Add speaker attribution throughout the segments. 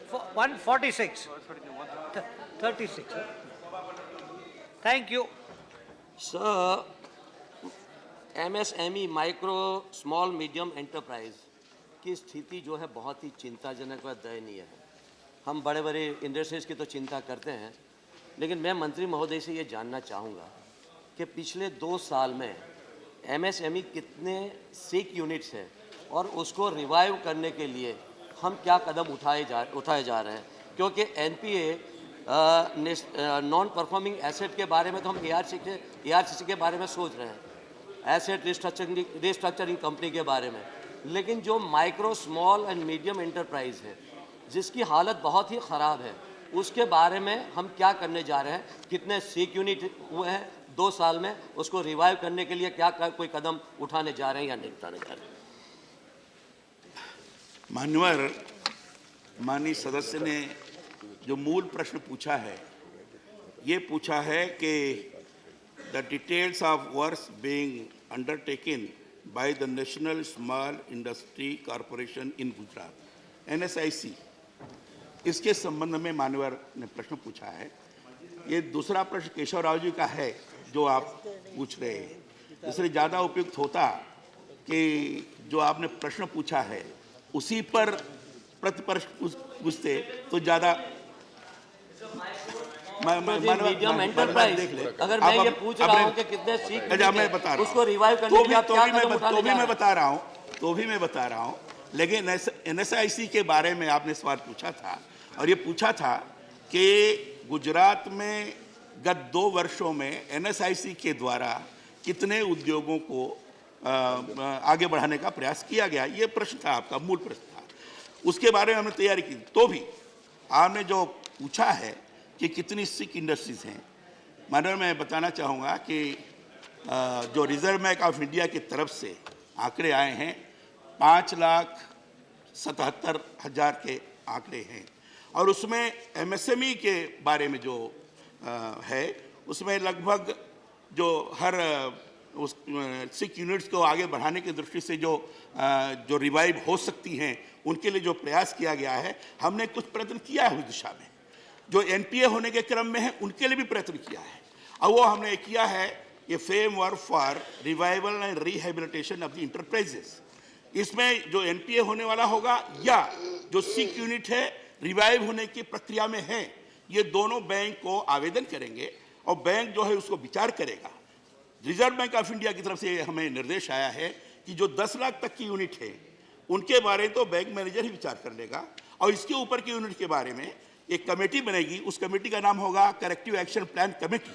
Speaker 1: 146. 36. Thank you.
Speaker 2: Sir, MSME micro small medium enterprise की स्थिति जो है बहुत ही चिंताजनक व दयनीय है। हम बड़े बड़े इंडस्ट्रीज़ की तो चिंता करते हैं, लेकिन मैं मंत्री महोदय से ये जानना चाहूँगा कि पिछले 2 साल में एमएसएमई कितने सीक यूनिट्स हैं और उसको रिवाइव करने के लिए हम क्या कदम उठाए जा रहे हैं, क्योंकि एनपीए नॉन परफॉर्मिंग एसेट के बारे में तो हम एआरसीसी के बारे में सोच रहे हैं, एसेट रिस्ट्रक्चरिंग कंपनी के बारे में, लेकिन जो micro small and medium enterprise है जिसकी हालत बहुत ही ख़राब है, उसके बारे में हम क्या करने जा रहे हैं? कितने सीक यूनिट हुए हैं 2 साल में, उसको रिवाइव करने के लिए क्या कोई कदम उठाने जा रहे हैं या नहीं उठाने जा रहे हैं?
Speaker 3: माननीय सदस्य ने जो मूल प्रश्न पूछा है, ये पूछा है कि the details of works being undertaken by the national small industry corporation in Gujarat, NSIC, इसके संबंध में मान्यवर ने प्रश्न पूछा है। ये दूसरा प्रश्न केशव राव जी का है जो आप पूछ रहे हैं, इसलिए ज़्यादा उपयुक्त होता कि जो आपने प्रश्न पूछा है उसी पर प्रतिप्रश्न पूछते तो ज़्यादा।
Speaker 2: मीडियम एंटरप्राइज, अगर मैं ये पूछ रहा हूं कि कितने सीक
Speaker 3: मैं बता रहा हूं,
Speaker 2: उसको रिवाइव करने के लिए आप क्या कदम उठाने जा रहे हैं?
Speaker 3: तो भी मैं बता रहा हूं, लेकिन NSIC के बारे में आपने सवाल पूछा था और ये पूछा था कि गुजरात में गत 2 वर्षों में NSIC के द्वारा कितने उद्योगों को आगे बढ़ाने का प्रयास किया गया, ये प्रश्न था आपका, मूल प्रश्न था। उसके बारे में हमने तैयारी की। तो भी आपने जो पूछा है कि कितनी सिक इंडस्ट्रीज हैं, माननीय मैं बताना चाहूँगा कि जो रिजर्व बैंक ऑफ इंडिया की तरफ से आंकड़े आए हैं 5,77,000 के आंकड़े हैं, और उसमें MSME के बारे में जो है उसमें लगभग जो हर उस सिक यूनिट्स को आगे बढ़ाने की दृष्टि से जो रिवाइव हो सकती हैं उनके लिए जो प्रयास किया गया है, हमने कुछ प्रयत्न किया है उस दिशा में। जो NPA होने के क्रम में है उनके लिए भी प्रयत्न किया है, और वो हमने किया है ये framework for revival and rehabilitation of the enterprises. इसमें जो NPA होने वाला होगा या जो सिक यूनिट है रिवाइव होने की प्रक्रिया में है, ये दोनों बैंक को आवेदन करेंगे और बैंक जो है उसको विचार करेगा। रिजर्व बैंक ऑफ इंडिया की तरफ से हमें निर्देश आया है कि जो 10 लाख तक की यूनिट है उनके बारे में तो बैंक मैनेजर ही विचार कर लेगा, और इसके ऊपर की यूनिट के बारे में एक कमेटी बनेगी, उस कमेटी का नाम होगा करेक्टिव एक्शन प्लान कमेटी।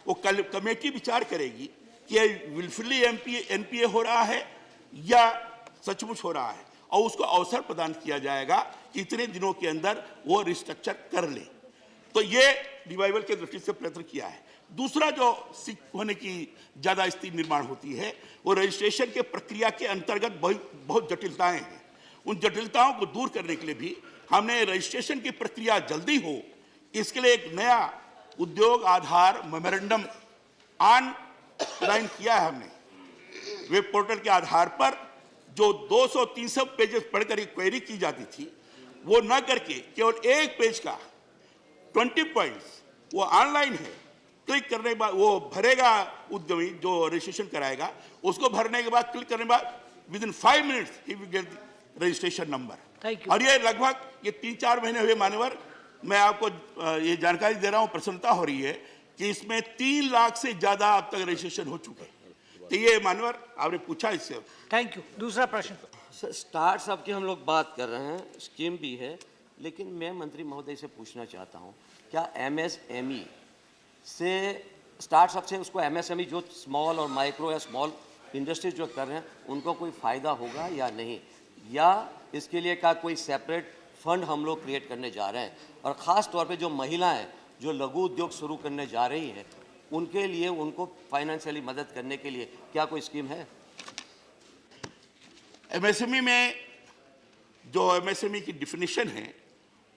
Speaker 3: वो कमेटी विचार करेगी कि विलफुली NPA हो रहा है या सचमुच हो रहा है, और उसको अवसर प्रदान किया जाएगा कि इतने दिनों के अंदर वो रिस्ट्रक्चर कर ले। तो ये रिवाइवल के दृष्टि से प्रयत्न किया है। दूसरा जो सिक होने की ज़्यादा स्थिति निर्माण होती है वो रजिस्ट्रेशन के प्रक्रिया के अंतर्गत बहुत जटिलताएं हैं। उन जटिलताओं को दूर करने के लिए भी हमने रजिस्ट्रेशन की प्रक्रिया जल्दी हो, इसके लिए एक नया उद्योग आधार मेमोरेंडम ऑनलाइन किया है हमने। वेब पोर्टल के आधार पर जो 200-300 पेजेस पढ़कर क्वेरी की जाती थी, वो न करके केवल एक पेज का 20 पॉइंट्स वो ऑनलाइन है। क्लिक करने के बाद वो भरेगा, उद्यमी जो रजिस्ट्रेशन कराएगा उसको भरने के बाद क्लिक करने के बाद within 5 minutes he will get registration number. और ये लगभग 3-4 महीने हुए मान्यवर, मैं आपको ये जानकारी दे रहा हूँ, प्रसन्नता हो रही है कि इसमें 3 लाख से ज़्यादा अब तक रजिस्ट्रेशन हो चुके हैं। तो ये मान्यवर आपने पूछा इससे।
Speaker 1: Thank you. दूसरा प्रश्न।
Speaker 2: सर, स्टार्टअप की हम लोग बात कर रहे हैं, स्कीम भी है, लेकिन मैं मंत्री महोदय से पूछना चाहता हूँ, क्या MSME से स्टार्टअप से उसको MSME जो स्मॉल और माइक्रो या स्मॉल इंडस्ट्रीज जो कर रहे हैं उनको कोई फ़ायदा होगा या नहीं, या इसके लिए का कोई सेपरेट फंड हम लोग क्रिएट करने जा रहे हैं? और ख़ास तौर पे जो महिलाएं जो लघु उद्योग शुरू करने जा रही हैं उनके लिए, उनको फाइनेंशियली मदद करने के लिए क्या कोई स्कीम है?
Speaker 3: MSME में जो MSME की डिफिनीशन है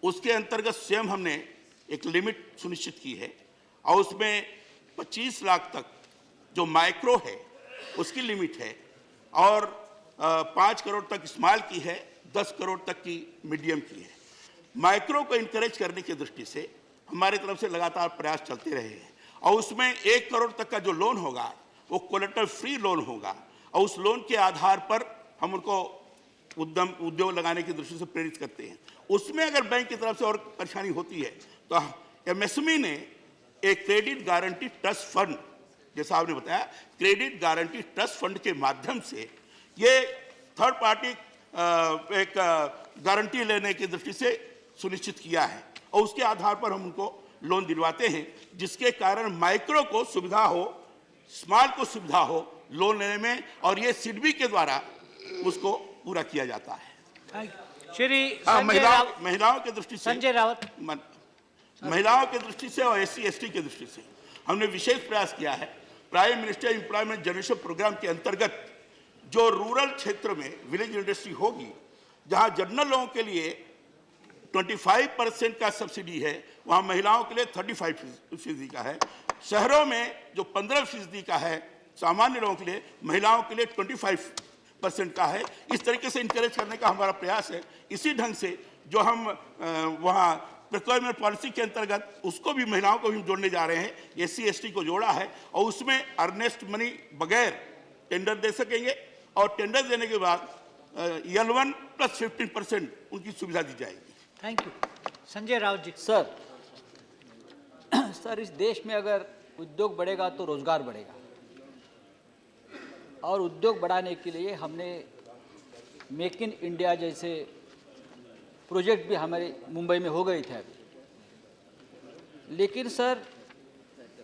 Speaker 3: उसके अंतर्गत स्वयं हमने एक लिमिट सुनिश्चित की है, और उसमें 25 लाख तक जो माइक्रो है उसकी लिमिट है, और 5 करोड़ तक स्मॉल की है, 10 करोड़ तक की मीडियम की है। माइक्रो को इनकरेज करने की दृष्टि से हमारी तरफ से लगातार प्रयास चलते रहे हैं और उसमें 1 करोड़ तक का जो लोन होगा वो कोलेटरल फ्री लोन होगा और उस लोन के आधार पर हम उनको उद्योग लगाने की दृष्टि से प्रेरित करते हैं। उसमें अगर बैंक की तरफ से और परेशानी होती है तो एमएसएमई ने एक क्रेडिट गारंटी ट्रस्ट फंड, जैसा आपने बताया, क्रेडिट गारंटी ट्रस्ट फंड के माध्यम से ये थर्ड पार्टी एक गारंटी लेने की दृष्टि से सुनिश्चित किया है और उसके आधार पर हम उनको लोन दिलवाते हैं, जिसके कारण माइक्रो को सुविधा हो, स्मॉल को सुविधा हो लोन लेने में, और ये सिडबी के द्वारा उसको पूरा किया जाता है।
Speaker 1: Thank you. श्री
Speaker 3: हाँ,
Speaker 1: संजय राउत,
Speaker 3: महिलाओं की दृष्टि से,
Speaker 1: संजय राउत,
Speaker 3: महिलाओं की दृष्टि से और SC ST की दृष्टि से हमने विशेष प्रयास किया है। Prime minister employment generation programme के अंतर्गत जो रूरल क्षेत्र में विलेज इंडस्ट्री होगी, जहां जनरल लोगों के लिए 25% का सब्सिडी है, वहां महिलाओं के लिए 35% का है। शहरों में जो 15% का है सामान्य लोगों के लिए, महिलाओं के लिए 25% का है। इस तरीके से इंकरेज करने का हमारा प्रयास है। इसी ढंग से जो हम वहाँ प्रोक्योरमेंट पॉलिसी के अंतर्गत उसको भी, महिलाओं को भी जोड़ने जा रहे हैं। SC ST को जोड़ा है और उसमें अर्नेस्ट मनी बगैर टेंडर दे सकेंगे और टेंडर देने के बाद L1 + 15% उनकी सुविधा दी जाएगी।
Speaker 1: Thank you. Sanjay Raut ji.
Speaker 4: Sir इस देश में अगर उद्योग बढ़ेगा तो रोजगार बढ़ेगा, और उद्योग बढ़ाने के लिए हमने मेक इन इंडिया जैसे प्रोजेक्ट भी हमारे मुंबई में हो गए थे अभी। लेकिन सर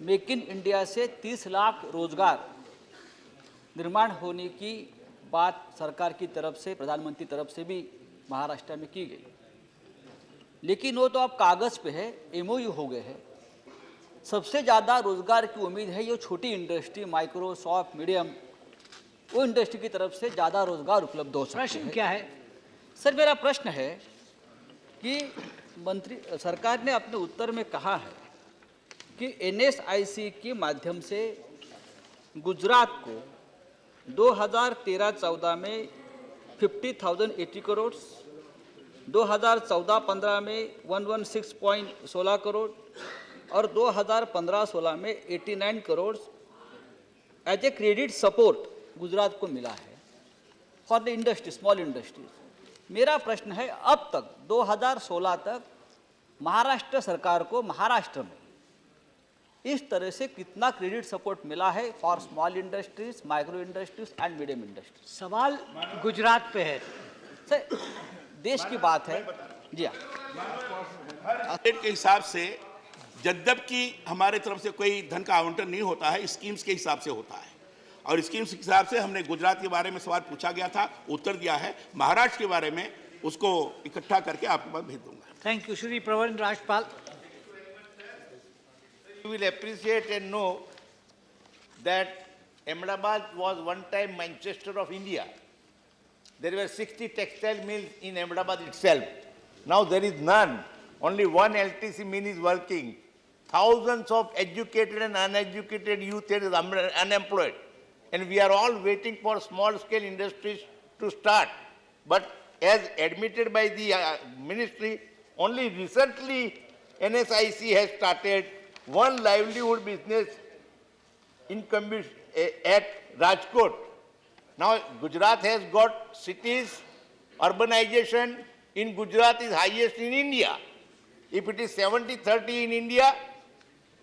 Speaker 4: मेक इन इंडिया से 30 लाख रोजगार निर्माण होने की बात सरकार की तरफ से, प्रधानमंत्री की तरफ से भी महाराष्ट्र में की गई, लेकिन वो तो अब कागज़ पे है, MOU हो गए हैं। सबसे ज़्यादा रोजगार की उम्मीद है ये छोटी इंडस्ट्री, माइक्रो, सॉफ्ट, मीडियम, वो इंडस्ट्री की तरफ से ज़्यादा रोजगार उपलब्ध हो सकते हैं।
Speaker 1: प्रश्न क्या है?
Speaker 4: सर मेरा प्रश्न है कि सरकार ने अपने उत्तर में कहा है कि NSIC के माध्यम से गुजरात को 2013-14 में 50,080 करोड़, 2014-15 में 116.16 करोड़ और 2015-16 में 89 crore as a credit support Gujarat को मिला है for the industry, small industries. मेरा प्रश्न है, अब तक 2016 तक महाराष्ट्र सरकार को महाराष्ट्र में इस तरह से कितना क्रेडिट सपोर्ट मिला है for small industries, micro industries and medium industries?
Speaker 1: सवाल गुजरात पे है
Speaker 4: सर, देश की बात है जी हाँ।
Speaker 3: स्टेट के हिसाब से जबकि हमारे तरफ से कोई धन का आवंटन नहीं होता है, स्कीम्स के हिसाब से होता है, और स्कीम्स के हिसाब से हमने गुजरात के बारे में सवाल पूछा गया था, उत्तर दिया है। महाराष्ट्र के बारे में उसको इकट्ठा करके आपके पास भेज दूंगा।
Speaker 1: Thank you. Shri Praveen Rajpal.
Speaker 5: You will appreciate and know that Ahmedabad was one time Manchester of India. There were 60 textile mills in Ahmedabad itself. Now there is none. Only one LTC mill is working. Thousands of educated and uneducated youth are unemployed. And we are all waiting for small-scale industries to start. But as admitted by the ministry, only recently NSIC has started one livelihood business in at Rajkot. Now Gujarat has got cities, urbanization in Gujarat is highest in India. If it is 70-30 in India,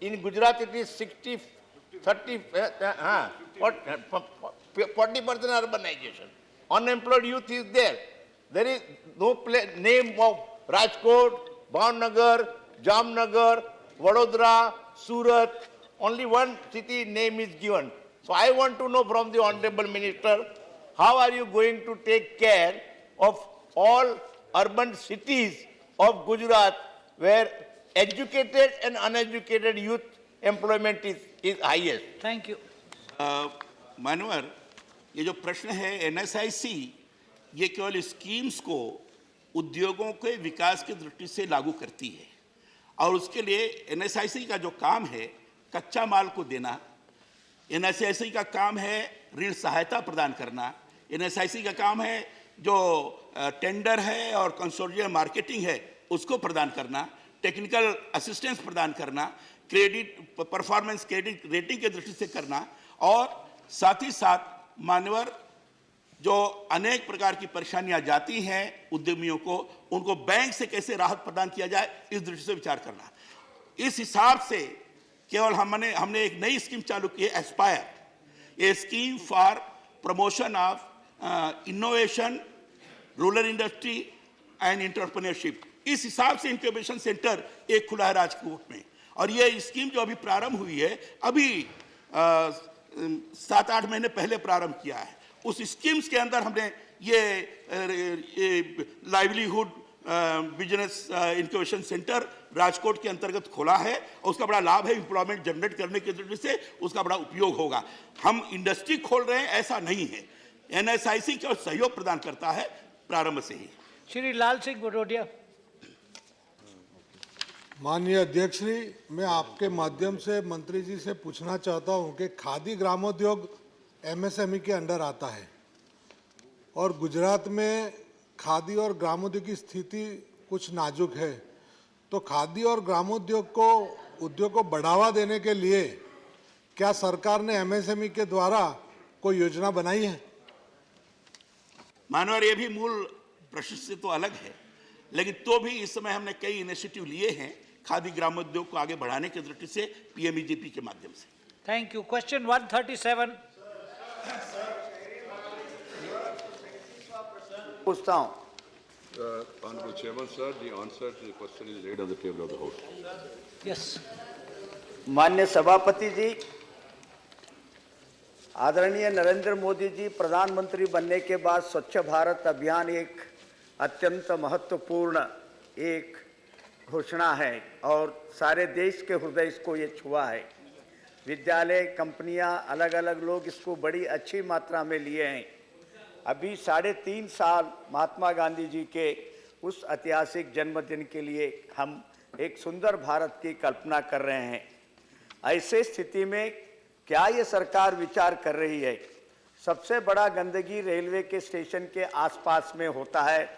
Speaker 5: in Gujarat it is 60-30, 40% urbanization. Unemployed youth is there. There is no name of Rajkot, Bhavnagar, Jamnagar, Vadodara, Surat, only one city name is given. So I want to know from the Honorable Minister, how are you going to take care of all urban cities of Gujarat where educated and uneducated youth employment is highest?
Speaker 1: Thank you.
Speaker 3: मानवर, ये जो प्रश्न है NSIC, ये केवल schemes को उद्योगों के विकास की दृष्टि से लागू करती है, और उसके लिए NSIC का जो काम है कच्चा माल को देना, NSIC का काम है ऋण सहायता प्रदान करना, NSIC का काम है जो टेंडर है और कंसोर्शियम मार्केटिंग है उसको प्रदान करना, टेक्निकल असिस्टेंस प्रदान करना, क्रेडिट परफॉर्मेंस क्रेडिट रेटिंग के दृष्टि से करना, और साथ ही साथ मान्यवर जो अनेक प्रकार की परेशानियां जाती हैं उद्यमियों को, उनको बैंक से कैसे राहत प्रदान किया जाए, इस दृष्टि से विचार करना। इस हिसाब से केवल हमने एक नई स्कीम चालू की है, Aspire, A scheme for promotion of innovation, rural industry and entrepreneurship. इस हिसाब से इंक्यूबेशन सेंटर एक खुला है राजकोट में, और ये स्कीम जो अभी प्रारंभ हुई है, अभी 7-8 महीने पहले प्रारंभ किया है। उस स्कीम्स के अंदर हमने ये livelihood business incubation centre Rajkot के अंतर्गत खोला है, और उसका बड़ा लाभ है, एम्प्लॉयमेंट जनरेट करने की दृष्टि से उसका बड़ा उपयोग होगा। हम इंडस्ट्री खोल रहे हैं ऐसा नहीं है, NSIC को सहयोग प्रदान करता है प्रारंभ से ही।
Speaker 1: श्री लाल सिंह भदौरिया।
Speaker 6: माननीय अध्यक्ष श्री, मैं आपके माध्यम से मंत्री जी से पूछना चाहता हूं कि खादी ग्रामोद्योग MSME के अंडर आता है, और गुजरात में खादी और ग्रामोद्योग की स्थिति कुछ नाजुक है, तो खादी और ग्रामोद्योग को बढ़ावा देने के लिए क्या सरकार ने MSME के द्वारा कोई योजना बनाई है?
Speaker 3: मानवर, ये भी मूल प्रश्न से तो अलग है, लेकिन तो भी इस समय हमने कई इनिशिएटिव लिए हैं खादी ग्रामोद्योग को आगे बढ़ाने की दृष्टि से PMEGP के माध्यम से।
Speaker 1: Thank you. क्वेश्चन 137।
Speaker 5: पूछता हूँ।
Speaker 7: Honorable Chairman, sir, the answer to the question is laid on the table of the House.
Speaker 1: Yes.
Speaker 5: माननीय सभापति जी, आदरणीय नरेंद्र मोदी जी प्रधानमंत्री बनने के बाद स्वच्छ भारत अभियान एक अत्यंत महत्वपूर्ण एक घोषणा है, और सारे देश के हृदय इसको ये छुआ है। विद्यालय, कंपनियां, अलग अलग लोग इसको बड़ी अच्छी मात्रा में लिए हैं। अभी 3.5 साल महात्मा गांधी जी के उस ऐतिहासिक जन्मदिन के लिए हम एक सुंदर भारत की कल्पना कर रहे हैं। ऐसे स्थिति में क्या ये सरकार विचार कर रही है? सबसे बड़ा गंदगी रेलवे के स्टेशन के आसपास में होता है,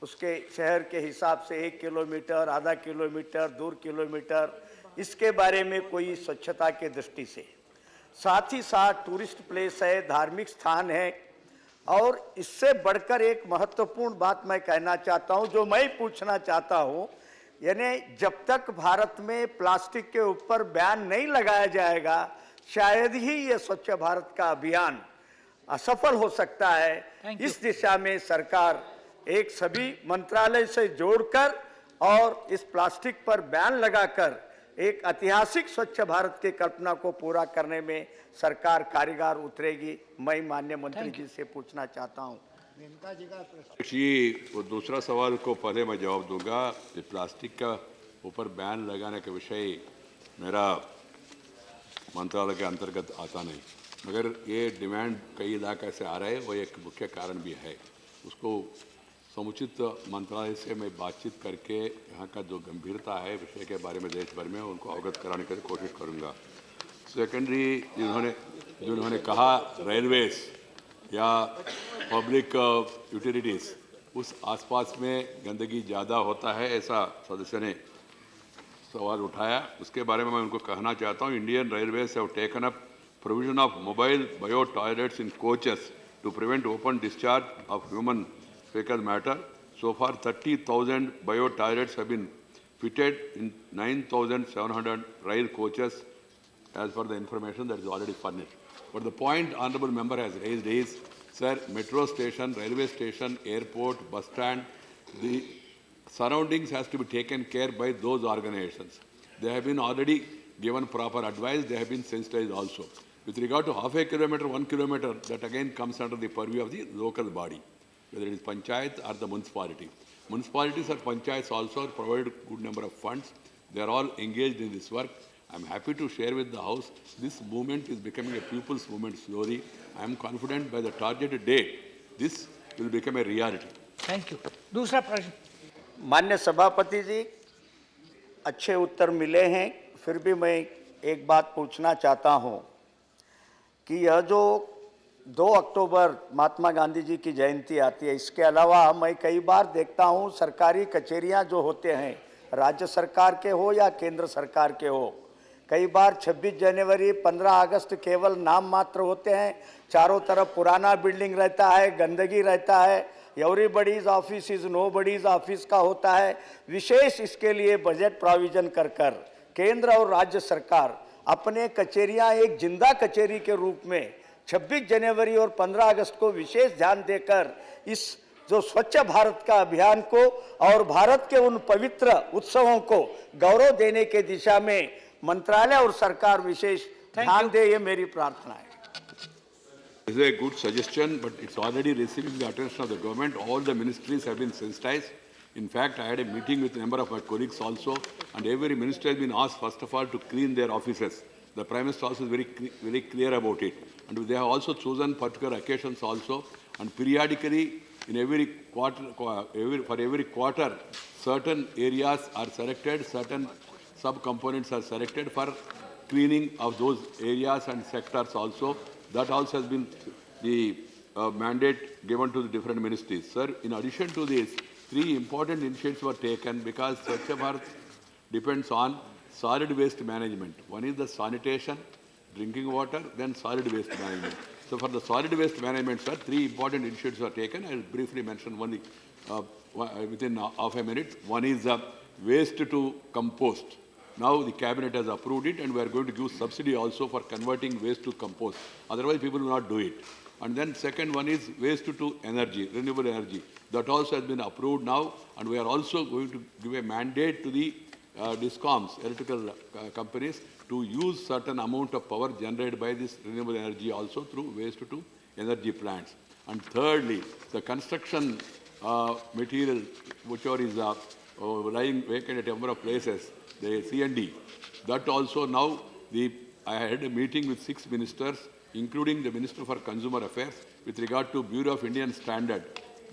Speaker 5: उसके शहर के हिसाब से 1 किलोमीटर, आधा किलोमीटर, 2 किलोमीटर, इसके बारे में कोई स्वच्छता के दृष्टि से। साथ ही साथ टूरिस्ट प्लेस है, धार्मिक स्थान है, और इससे बढ़कर एक महत्वपूर्ण बात मैं कहना चाहता हूं, जो मैं पूछना चाहता हूं, यानी जब तक भारत में प्लास्टिक के ऊपर बैन नहीं लगाया जाएगा, शायद ही ये स्वच्छ भारत का अभियान असफल हो सकता है। इस दिशा में सरकार एक सभी मंत्रालय से जोड़कर और इस प्लास्टिक पर बैन लगाकर एक ऐतिहासिक स्वच्छ भारत की कल्पना को पूरा करने में सरकार कारीगर उतरेगी। मैं माननीय मंत्री जी से पूछना चाहता हूं।
Speaker 7: जी, वो दूसरा सवाल को पहले मैं जवाब दूंगा। ये प्लास्टिक का ऊपर बैन लगाने का विषय मेरा मंत्रालय के अंतर्गत आता नहीं, मगर ये डिमांड कई इलाके से आ रहे हैं, वो एक मुख्य कारण भी है। उसको समुचित मंत्रालय से मैं बातचीत करके यहाँ का जो गंभीरता है विषय के बारे में देश भर में उनको अवगत कराने की कोशिश करूँगा। सेकेंडरी, जिन्होंने कहा रेलवेज या पब्लिक यूटिलिटीज़, उस आसपास में गंदगी ज़्यादा होता है, ऐसा सदस्य ने सवाल उठाया। उसके बारे में मैं उनको कहना चाहता हूँ, Indian railways have taken up provision of mobile bio toilets in coaches to prevent open discharge of human fecal matter. So far 30,000 bio toilets have been fitted in 9,700 rail coaches as per the information that is already furnished. But the point honorable member has raised is, sir, metro station, railway station, airport, bus stand, the surroundings has to be taken care by those organizations. They have been already given proper advice, they have been sensitized also. With regard to half a kilometer, 1 kilometer, that again comes under the purview of the local body, whether it is panchayat or the municipality. Municipalities or panchayats also provide good number of funds. They are all engaged in this work. I am happy to share with the House, this movement is becoming a people's movement slowly. I am confident by the targeted date, this will become a reality.
Speaker 1: Thank you. दूसरा प्रश्न।
Speaker 5: माननीय सभापति जी, अच्छे उत्तर मिले हैं, फिर भी मैं एक बात पूछना चाहता हूं कि यह जो
Speaker 8: 2 अक्टूबर महात्मा गांधी जी की जयंती आती है। इसके अलावा मैं कई बार देखता हूं सरकारी कचेरियां जो होते हैं, राज्य सरकार के हो या केंद्र सरकार के हो, कई बार 26 जनवरी 15 अगस्त केवल नाम मात्र होते हैं। चारों तरफ पुराना बिल्डिंग रहता है, गंदगी रहता है, everybody's office is nobody's office का होता है। विशेष इसके लिए बजट प्रोविजन कर केंद्र और राज्य सरकार अपने कचेरियां एक जिंदा कचेरी के रूप में 26 जनवरी और 15 अगस्त को विशेष ध्यान देकर इस जो स्वच्छ भारत का अभियान को और भारत के उन पवित्र उत्सवों को गौरव देने के दिशा में मंत्रालय और सरकार विशेष ध्यान दे, ये मेरी प्रार्थना है।
Speaker 7: This is a good suggestion, but it's already receiving the attention of the government. All the ministries have been sensitized. In fact, I had a meeting with a number of my colleagues also, and every minister has been asked, first of all, to clean their offices. The Prime Minister also is very clear about it. And they have also chosen particular occasions also, and periodically, in every quarter, for every quarter, certain areas are selected, certain sub-components are selected for cleaning of those areas and sectors also. That also has been the mandate given to the different ministries. Sir, in addition to this, 3 important initiatives were taken because Swachh Bharat depends on solid waste management. One is the sanitation, drinking water, then solid waste management. So for the solid waste management, sir, 3 important initiatives were taken. I will briefly mention one within half a minute. One is waste to compost. Now the cabinet has approved it, and we are going to give subsidy also for converting waste to compost. Otherwise, people will not do it. And then second one is waste to energy, renewable energy. That also has been approved now, and we are also going to give a mandate to the DISCOMs, electrical companies, to use certain amount of power generated by this renewable energy also through waste to energy plants. And thirdly, the construction material, whichever is lying vacant at a number of places, the C&D, that also now I had a meeting with 6 ministers, including the Minister for Consumer Affairs, with regard to Bureau of Indian Standard.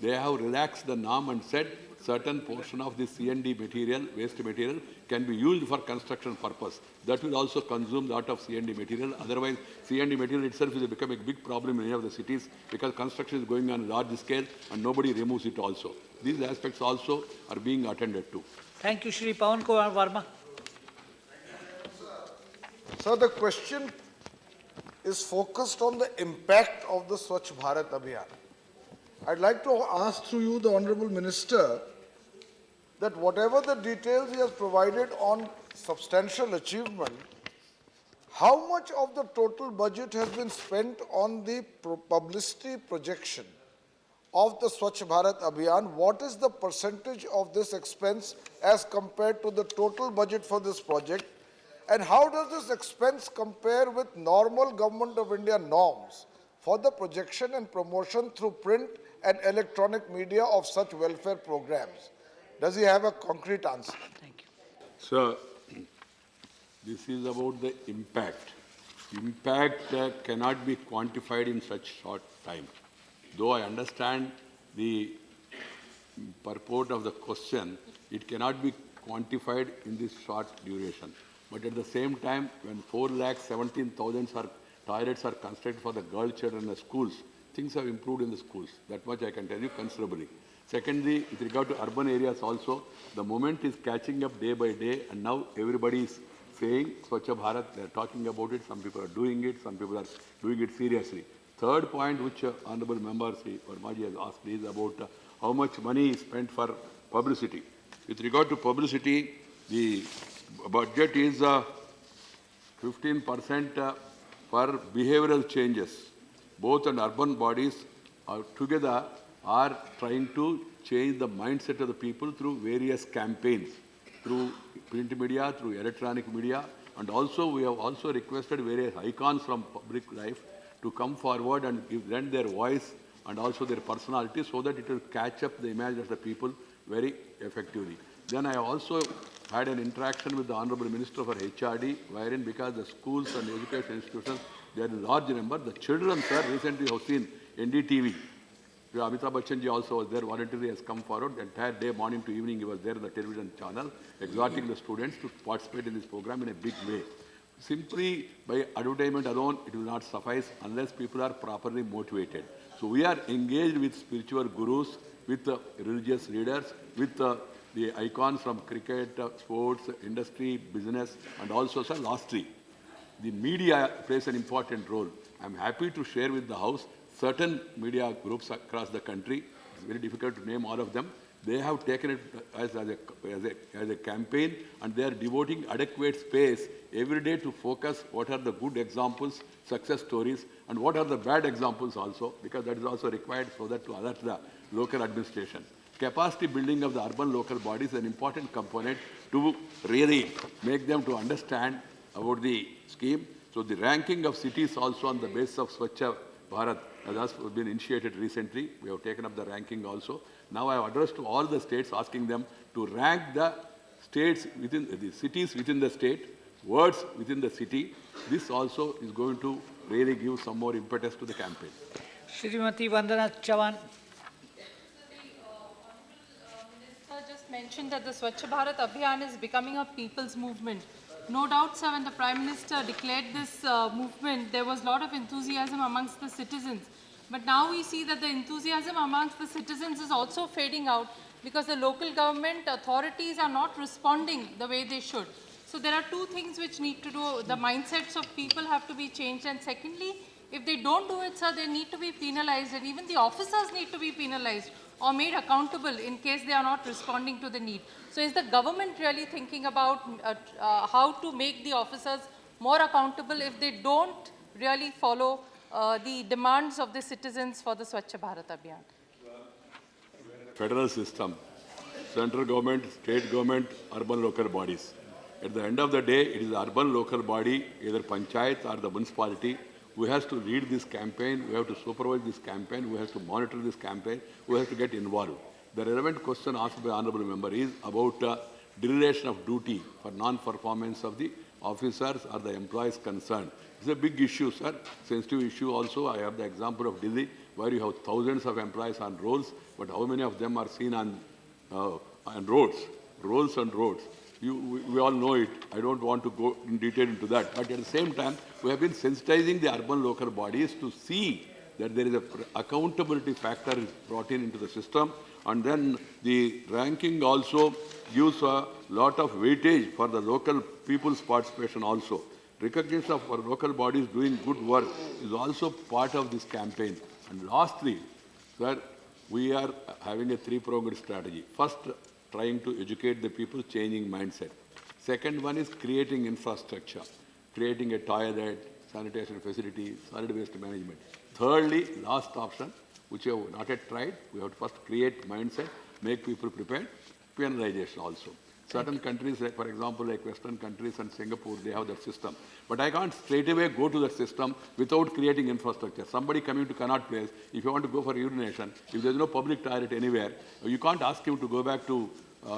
Speaker 7: They have relaxed the norm and said certain portion of this C&D material, waste material, can be used for construction purpose. That will also consume a lot of C&D material. Otherwise, C&D material itself is becoming a big problem in many of the cities because construction is going on a large scale and nobody removes it also. These aspects also are being attended to.
Speaker 1: Thank you, Shri Pawan Kumar Verma.
Speaker 6: Sir, the question is focused on the impact of the Swachh Bharat Abhiyan. I'd like to ask through you, the Honorable Minister, that whatever the details he has provided on substantial achievement, how much of the total budget has been spent on the publicity projection of the Swachh Bharat Abhiyan? What is the percentage of this expense as compared to the total budget for this project? And how does this expense compare with normal Government of India norms for the projection and promotion through print and electronic media of such welfare programs? Does he have a concrete answer?
Speaker 1: Thank you.
Speaker 7: Sir, this is about the impact. Impact cannot be quantified in such short time. Though I understand the purport of the question, it cannot be quantified in this short duration. But at the same time, when 4,17,000 toilets are constructed for the girl children in the schools, things have improved in the schools. That much I can tell you considerably. Secondly, with regard to urban areas also, the moment is catching up day by day, and now everybody is saying Swachh Bharat, they are talking about it, some people are doing it, some people are doing it seriously. Third point, which Honorable Member Sri Vermaji has asked, is about how much money is spent for publicity. With regard to publicity, the budget is 15% for behavioral changes. Both and urban bodies together are trying to change the mindset of the people through various campaigns, through print media, through electronic media, and also we have also requested various icons from public life to come forward and lend their voice and also their personality so that it will catch up the image of the people very effectively. Then I also had an interaction with the Honorable Minister for HRD, wherein because the schools and education institutions, they are in large number. The children, sir, recently have seen NDTV. Amitabh Bachchan ji also was there, voluntarily has come forward. The entire day, morning to evening, he was there in the television channel, exhorting the students to participate in this program in a big way. Simply by advertisement alone, it will not suffice unless people are properly motivated. So we are engaged with spiritual gurus, with religious leaders, with the icons from cricket, sports, industry, business, and also, sir, lastly, the media plays an important role. I'm happy to share with the House certain media groups across the country. It's very difficult to name all of them. They have taken it as a campaign, and they are devoting adequate space every day to focus what are the good examples, success stories, and what are the bad examples also, because that is also required so that to alert the local administration. Capacity building of the urban local bodies is an important component to really make them to understand about the scheme. So the ranking of cities also on the basis of Swachh Bharat has been initiated recently. We have taken up the ranking also. Now I have addressed to all the states asking them to rank the states within the cities within the state, wards within the city. This also is going to really give some more impetus to the campaign.
Speaker 1: Shrimati Vandana Chavan.
Speaker 9: Minister just mentioned that the Swachh Bharat Abhiyan is becoming a people's movement. No doubt, sir, when the Prime Minister declared this movement, there was a lot of enthusiasm amongst the citizens. But now we see that the enthusiasm amongst the citizens is also fading out because the local government authorities are not responding the way they should. So there are two things which need to do. The mindsets of people have to be changed. And secondly, if they don't do it, sir, they need to be penalized. And even the officers need to be penalized or made accountable in case they are not responding to the need. So is the government really thinking about how to make the officers more accountable if they don't really follow the demands of the citizens for the Swachh Bharat Abhiyan?
Speaker 7: Federal system, central government, state government, urban local bodies. At the end of the day, it is the urban local body, either panchayat or the municipality, who has to lead this campaign, we have to supervise this campaign, we have to monitor this campaign, we have to get involved. The relevant question asked by Honorable Member is about dereliction of duty for non-performance of the officers or the employees concerned. It's a big issue, sir. Sensitive issue also. I have the example of Delhi, where you have thousands of employees on rolls, but how many of them are seen on roads, rolls and roads? We all know it. I don't want to go in detail into that. But at the same time, we have been sensitizing the urban local bodies to see that there is a accountability factor is brought into the system. And then the ranking also gives a lot of weightage for the local people's participation also. Recognition of our local bodies doing good work is also part of this campaign. And lastly, sir, we are having a three-pronged strategy. First, trying to educate the people, changing mindset. Second one is creating infrastructure, creating a toilet, sanitation facility, solid waste management. Thirdly, last option, which we have not yet tried, we have to first create mindset, make people prepared, penalization also. Certain countries, like, for example, like Western countries and Singapore, they have that system. But I can't straight away go to that system without creating infrastructure. Somebody coming to Connaught Place, if you want to go for urination, if there's no public toilet anywhere, you can't ask him to go back to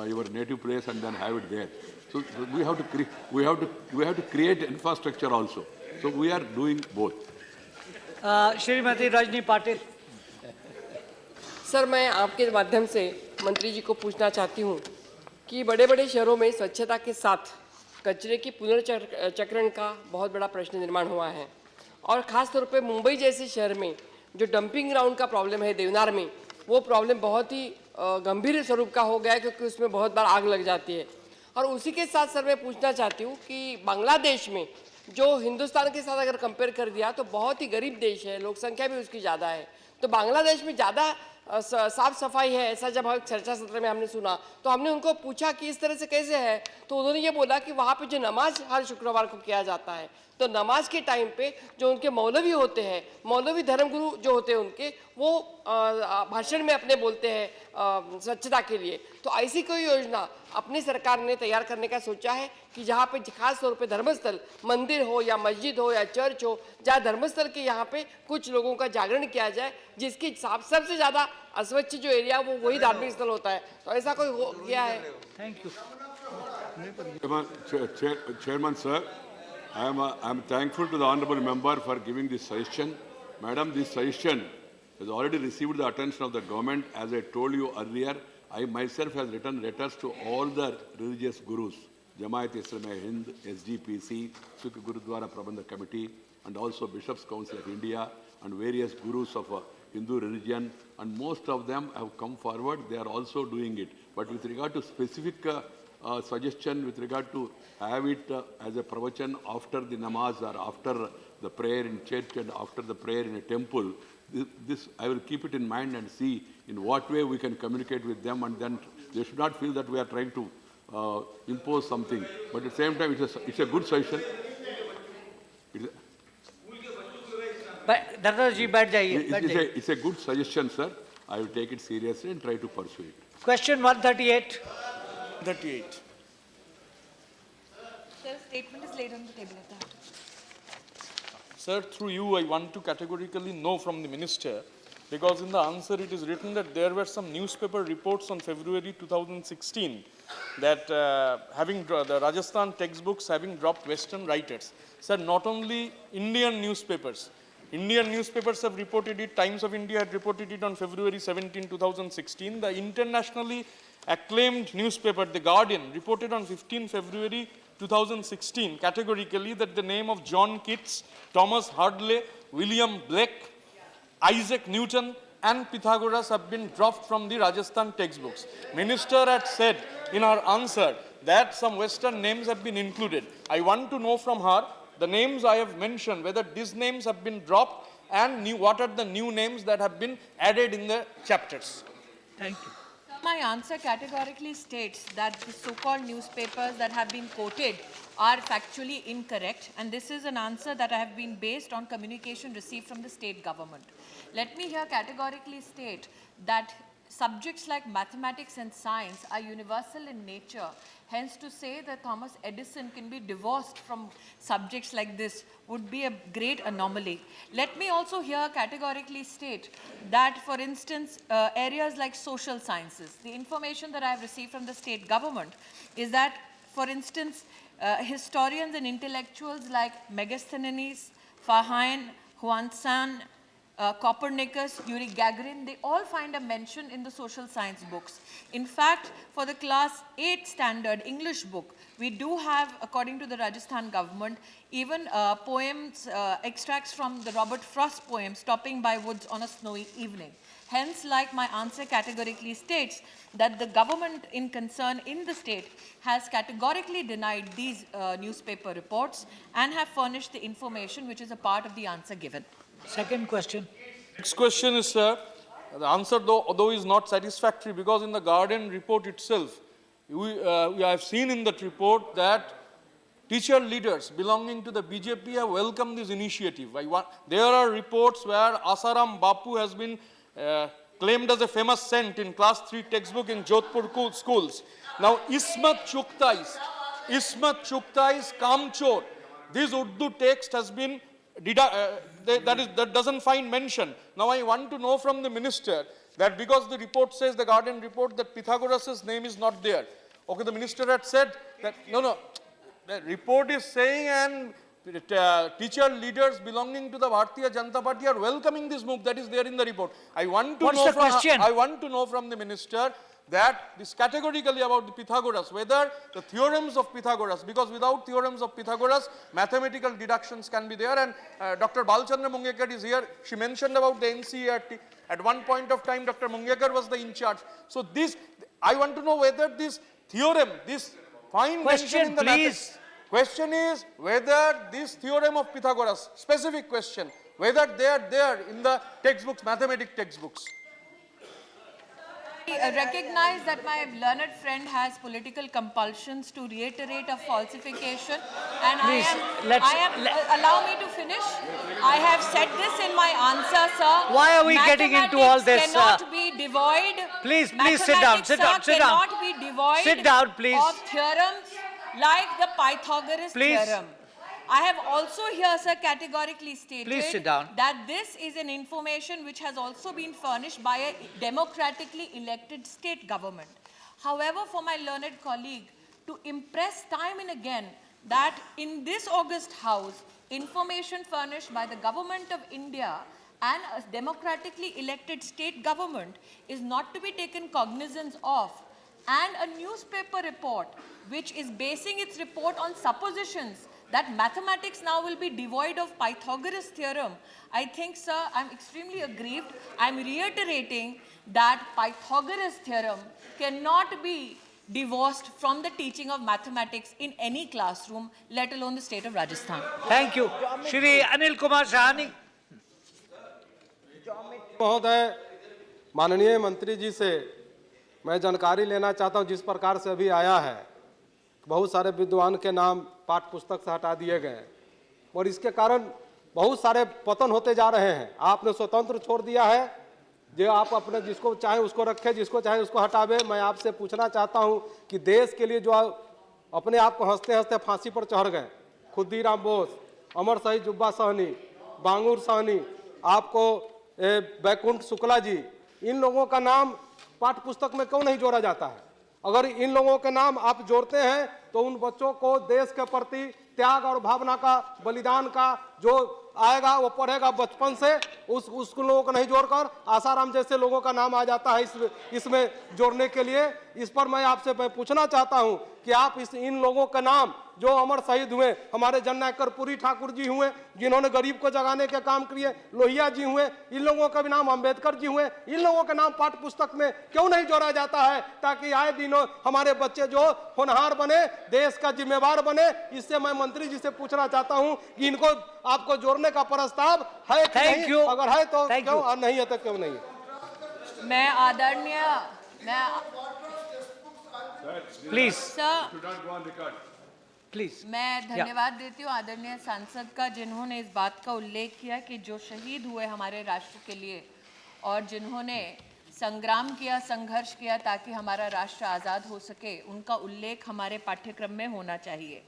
Speaker 7: your native place and then have it there. So we have to create infrastructure also. So we are doing both.
Speaker 1: Shrimati Rajni Patil.
Speaker 10: Sir, मैं आपके माध्यम से मंत्री जी को पूछना चाहती हूँ कि बड़े बड़े शहरों में स्वच्छता के साथ कचरे की पुनर्चक्रण का बहुत बड़ा प्रश्न निर्माण हुआ है और ख़ास तौर पे मुंबई जैसे शहर में जो डंपिंग ग्राउंड का प्रॉब्लम है देवनार में, वो प्रॉब्लम बहुत ही गंभीर स्वरूप का हो गया है क्योंकि उसमें बहुत बार आग लग जाती है। और उसी के साथ सर मैं पूछना चाहती हूँ कि बांग्लादेश में जो हिंदुस्तान के साथ अगर कंपेयर कर दिया तो बहुत ही गरीब देश है, लोक संख्या भी उसकी ज़्यादा है, तो बांग्लादेश में ज़्यादा साफ सफाई है ऐसा जब हम चर्चा सत्र में हमने सुना तो हमने उनको पूछा कि इस तरह से कैसे है, तो उन्होंने ये बोला कि वहाँ पे जो नमाज हर शुक्रवार को किया जाता है, तो नमाज के टाइम पे जो उनके मौलवी होते हैं, मौलवी धर्मगुरु जो होते हैं उनके, वो भाषण में अपने बोलते हैं स्वच्छता के लिए। तो ऐसी कोई योजना अपनी सरकार ने तैयार करने का सोचा है कि जहाँ पे खास तौर पे धर्मस्थल, मंदिर हो या मस्जिद हो या चर्च हो, जहाँ धर्मस्थल के यहाँ पे कुछ लोगों का जागरण किया जाए, जिसकी सबसे ज़्यादा अस्वच्छ जो एरिया वो वही धार्मिक स्थल होता है, तो ऐसा कोई हो गया है?
Speaker 1: Thank you.
Speaker 7: Chairman, sir, I am thankful to the honourable member for giving this suggestion. Madam, this suggestion has already received the attention of the government. As I told you earlier, I myself have written letters to all the religious gurus Jamaat Islamic Hind, SGPC, Sikh Gurudwara Prabandhak Committee, and also Bishops' Council of India, and various gurus of Hindu religion, and most of them have come forward. They are also doing it. But with regard to specific suggestion with regard to have it as a pravachan after the namaz or after the prayer in church and after the prayer in a temple, this I will keep it in mind and see in what way we can communicate with them, and then they should not feel that we are trying to impose something. But at the same time, it's a good suggestion.
Speaker 1: दादाजी बैठ जाइए, बैठ जाइए.
Speaker 7: It's a good suggestion, sir. I will take it seriously and try to pursue it.
Speaker 1: Question 138.
Speaker 11: 38.
Speaker 12: Sir, statement is laid on the table at that.
Speaker 11: Sir, through you, I want to categorically know from the minister, because in the answer it is written that there were some newspaper reports on February 2016 that the Rajasthan textbooks having dropped Western writers. Sir, not only Indian newspapers have reported it. Times of India had reported it on February 17, 2016. The internationally acclaimed newspaper, The Guardian, reported on 15 February 2016 categorically that the name of John Keats, Thomas Hardley, William Blake, Isaac Newton and Pythagoras have been dropped from the Rajasthan textbooks. Minister had said in her answer that some Western names have been included. I want to know from her the names I have mentioned, whether these names have been dropped and what are the new names that have been added in the chapters.
Speaker 1: Thank you.
Speaker 12: My answer categorically states that the so-called newspapers that have been quoted are factually incorrect, and this is an answer that I have been based on communication received from the state government. Let me here categorically state that subjects like mathematics and science are universal in nature. Hence, to say that Thomas Edison can be divorced from subjects like this would be a great anomaly. Let me also here categorically state that, for instance, areas like social sciences, the information that I have received from the state government is that, for instance, historians and intellectuals like Megasthenes, Farhane, Huansan, Copernicus, Yuri Gagarin, they all find a mention in the social science books. In fact, for the class 8 standard English book, we do have, according to the Rajasthan government, even poems, extracts from the Robert Frost poem, Stopping by Woods on a Snowy Evening. Hence, like my answer categorically states, that the government in concern in the state has categorically denied these newspaper reports and have furnished the information which is a part of the answer given.
Speaker 1: Second question.
Speaker 11: Next question is, sir, the answer though is not satisfactory, because in the Guardian report itself, we have seen in that report that teacher leaders belonging to the BJP have welcomed this initiative. There are reports where Asaram Bapu has been claimed as a famous saint in class 3 textbook in Jodhpur schools. Now, Ismat Chughtai's Kamchor, this Urdu text has been that doesn't find mention. Now I want to know from the minister that, because the report says, the Guardian report, that Pythagoras' name is not there. Okay, the minister had said that, no, the report is saying, and teacher leaders belonging to the Bharatiya Janata Party are welcoming this move that is there in the report. I want to know from the minister that this categorically about the Pythagoras, whether the theorems of Pythagoras, because without theorems of Pythagoras, mathematical deductions can be there. And Dr. Balchandra Mungekar is here. She mentioned about the NCERT. At one point of time, Dr. Mungekar was the in charge. So this, I want to know whether this theorem, this fine mention in the
Speaker 1: please.
Speaker 11: Question is whether this theorem of Pythagoras, specific question, whether they are there in the textbooks, mathematics textbooks.
Speaker 12: I recognize that my learned friend has political compulsions to reiterate a falsification, and
Speaker 1: Please,
Speaker 12: allow me to finish. I have said this in my answer, sir.
Speaker 1: Why are we getting into all this?
Speaker 12: Cannot be devoid.
Speaker 1: Please sit down. Sit down.
Speaker 12: Cannot be devoid.
Speaker 1: Sit down, please.
Speaker 12: Of theorems like the Pythagoras theorem. I have also here, sir, categorically stated that this is an information which has also been furnished by a democratically elected state government. However, for my learned colleague to impress time and again that in this August House, information furnished by the government of India and a democratically elected state government is not to be taken cognizance of, and a newspaper report which is basing its report on suppositions that mathematics now will be devoid of Pythagoras theorem, I think, sir, I'm extremely aggrieved. I'm reiterating that Pythagoras theorem cannot be divorced from the teaching of mathematics in any classroom, let alone the state of Rajasthan.
Speaker 1: Thank you. Shri Anil Kumar Sahani.
Speaker 13: महोदय, माननीय मंत्री जी से मैं जानकारी लेना चाहता हूं, जिस प्रकार से अभी आया है बहुत सारे विद्वान के नाम पाठ्य पुस्तक से हटा दिए गए और इसके कारण बहुत सारे पतन होते जा रहे हैं। आपने स्वतंत्र छोड़ दिया है, जो आप अपने जिसको चाहे उसको रखें, जिसको चाहे उसको हटावे। मैं आपसे पूछना चाहता हूं कि देश के लिए जो अपने आप को हंसते हंसते फांसी पर चढ़ गए, खुद्दीराम बोस, अमर शहीद जुब्बा सहनी, बांगुर सहनी, आपको बैकुंठ शुक्ला जी, इन लोगों का नाम पाठ्य पुस्तक में क्यों नहीं जोड़ा जाता है? अगर इन लोगों के नाम आप जोड़ते हैं तो उन बच्चों को देश के प्रति त्याग और भावना का, बलिदान का जो आएगा वो पढ़ेगा बचपन से। उस लोगों को नहीं जोड़कर आसाराम जैसे लोगों का नाम आ जाता है इसमें जोड़ने के लिए। इस पर मैं आपसे पूछना चाहता हूं कि आप इन लोगों का नाम जो अमर शहीद हुए, हमारे जननायक कर्पूरी ठाकुर जी हुए जिन्होंने गरीब को जगाने के काम किए, लोहिया जी हुए, इन लोगों का भी नाम अम्बेडकर जी हुए, इन लोगों का नाम पाठ्य पुस्तक में क्यों नहीं जोड़ा जाता है, ताकि आए दिनों हमारे बच्चे जो होनहार बने, देश का जिम्मेवार बने। इससे मैं मंत्री जी से पूछना चाहता हूं कि इनको आपको जोड़ने का प्रस्ताव है कि नहीं? अगर है तो क्यों, और नहीं है तो क्यों नहीं?
Speaker 12: मैं आदरणीय
Speaker 1: प्लीज
Speaker 12: सर,
Speaker 1: प्लीज
Speaker 12: मैं धन्यवाद देती हूँ आदरणीय सांसद का, जिन्होंने इस बात का उल्लेख किया कि जो शहीद हुए हमारे राष्ट्र के लिए और जिन्होंने संग्राम किया, संघर्ष किया ताकि हमारा राष्ट्र आज़ाद हो सके, उनका उल्लेख हमारे पाठ्यक्रम में होना चाहिए।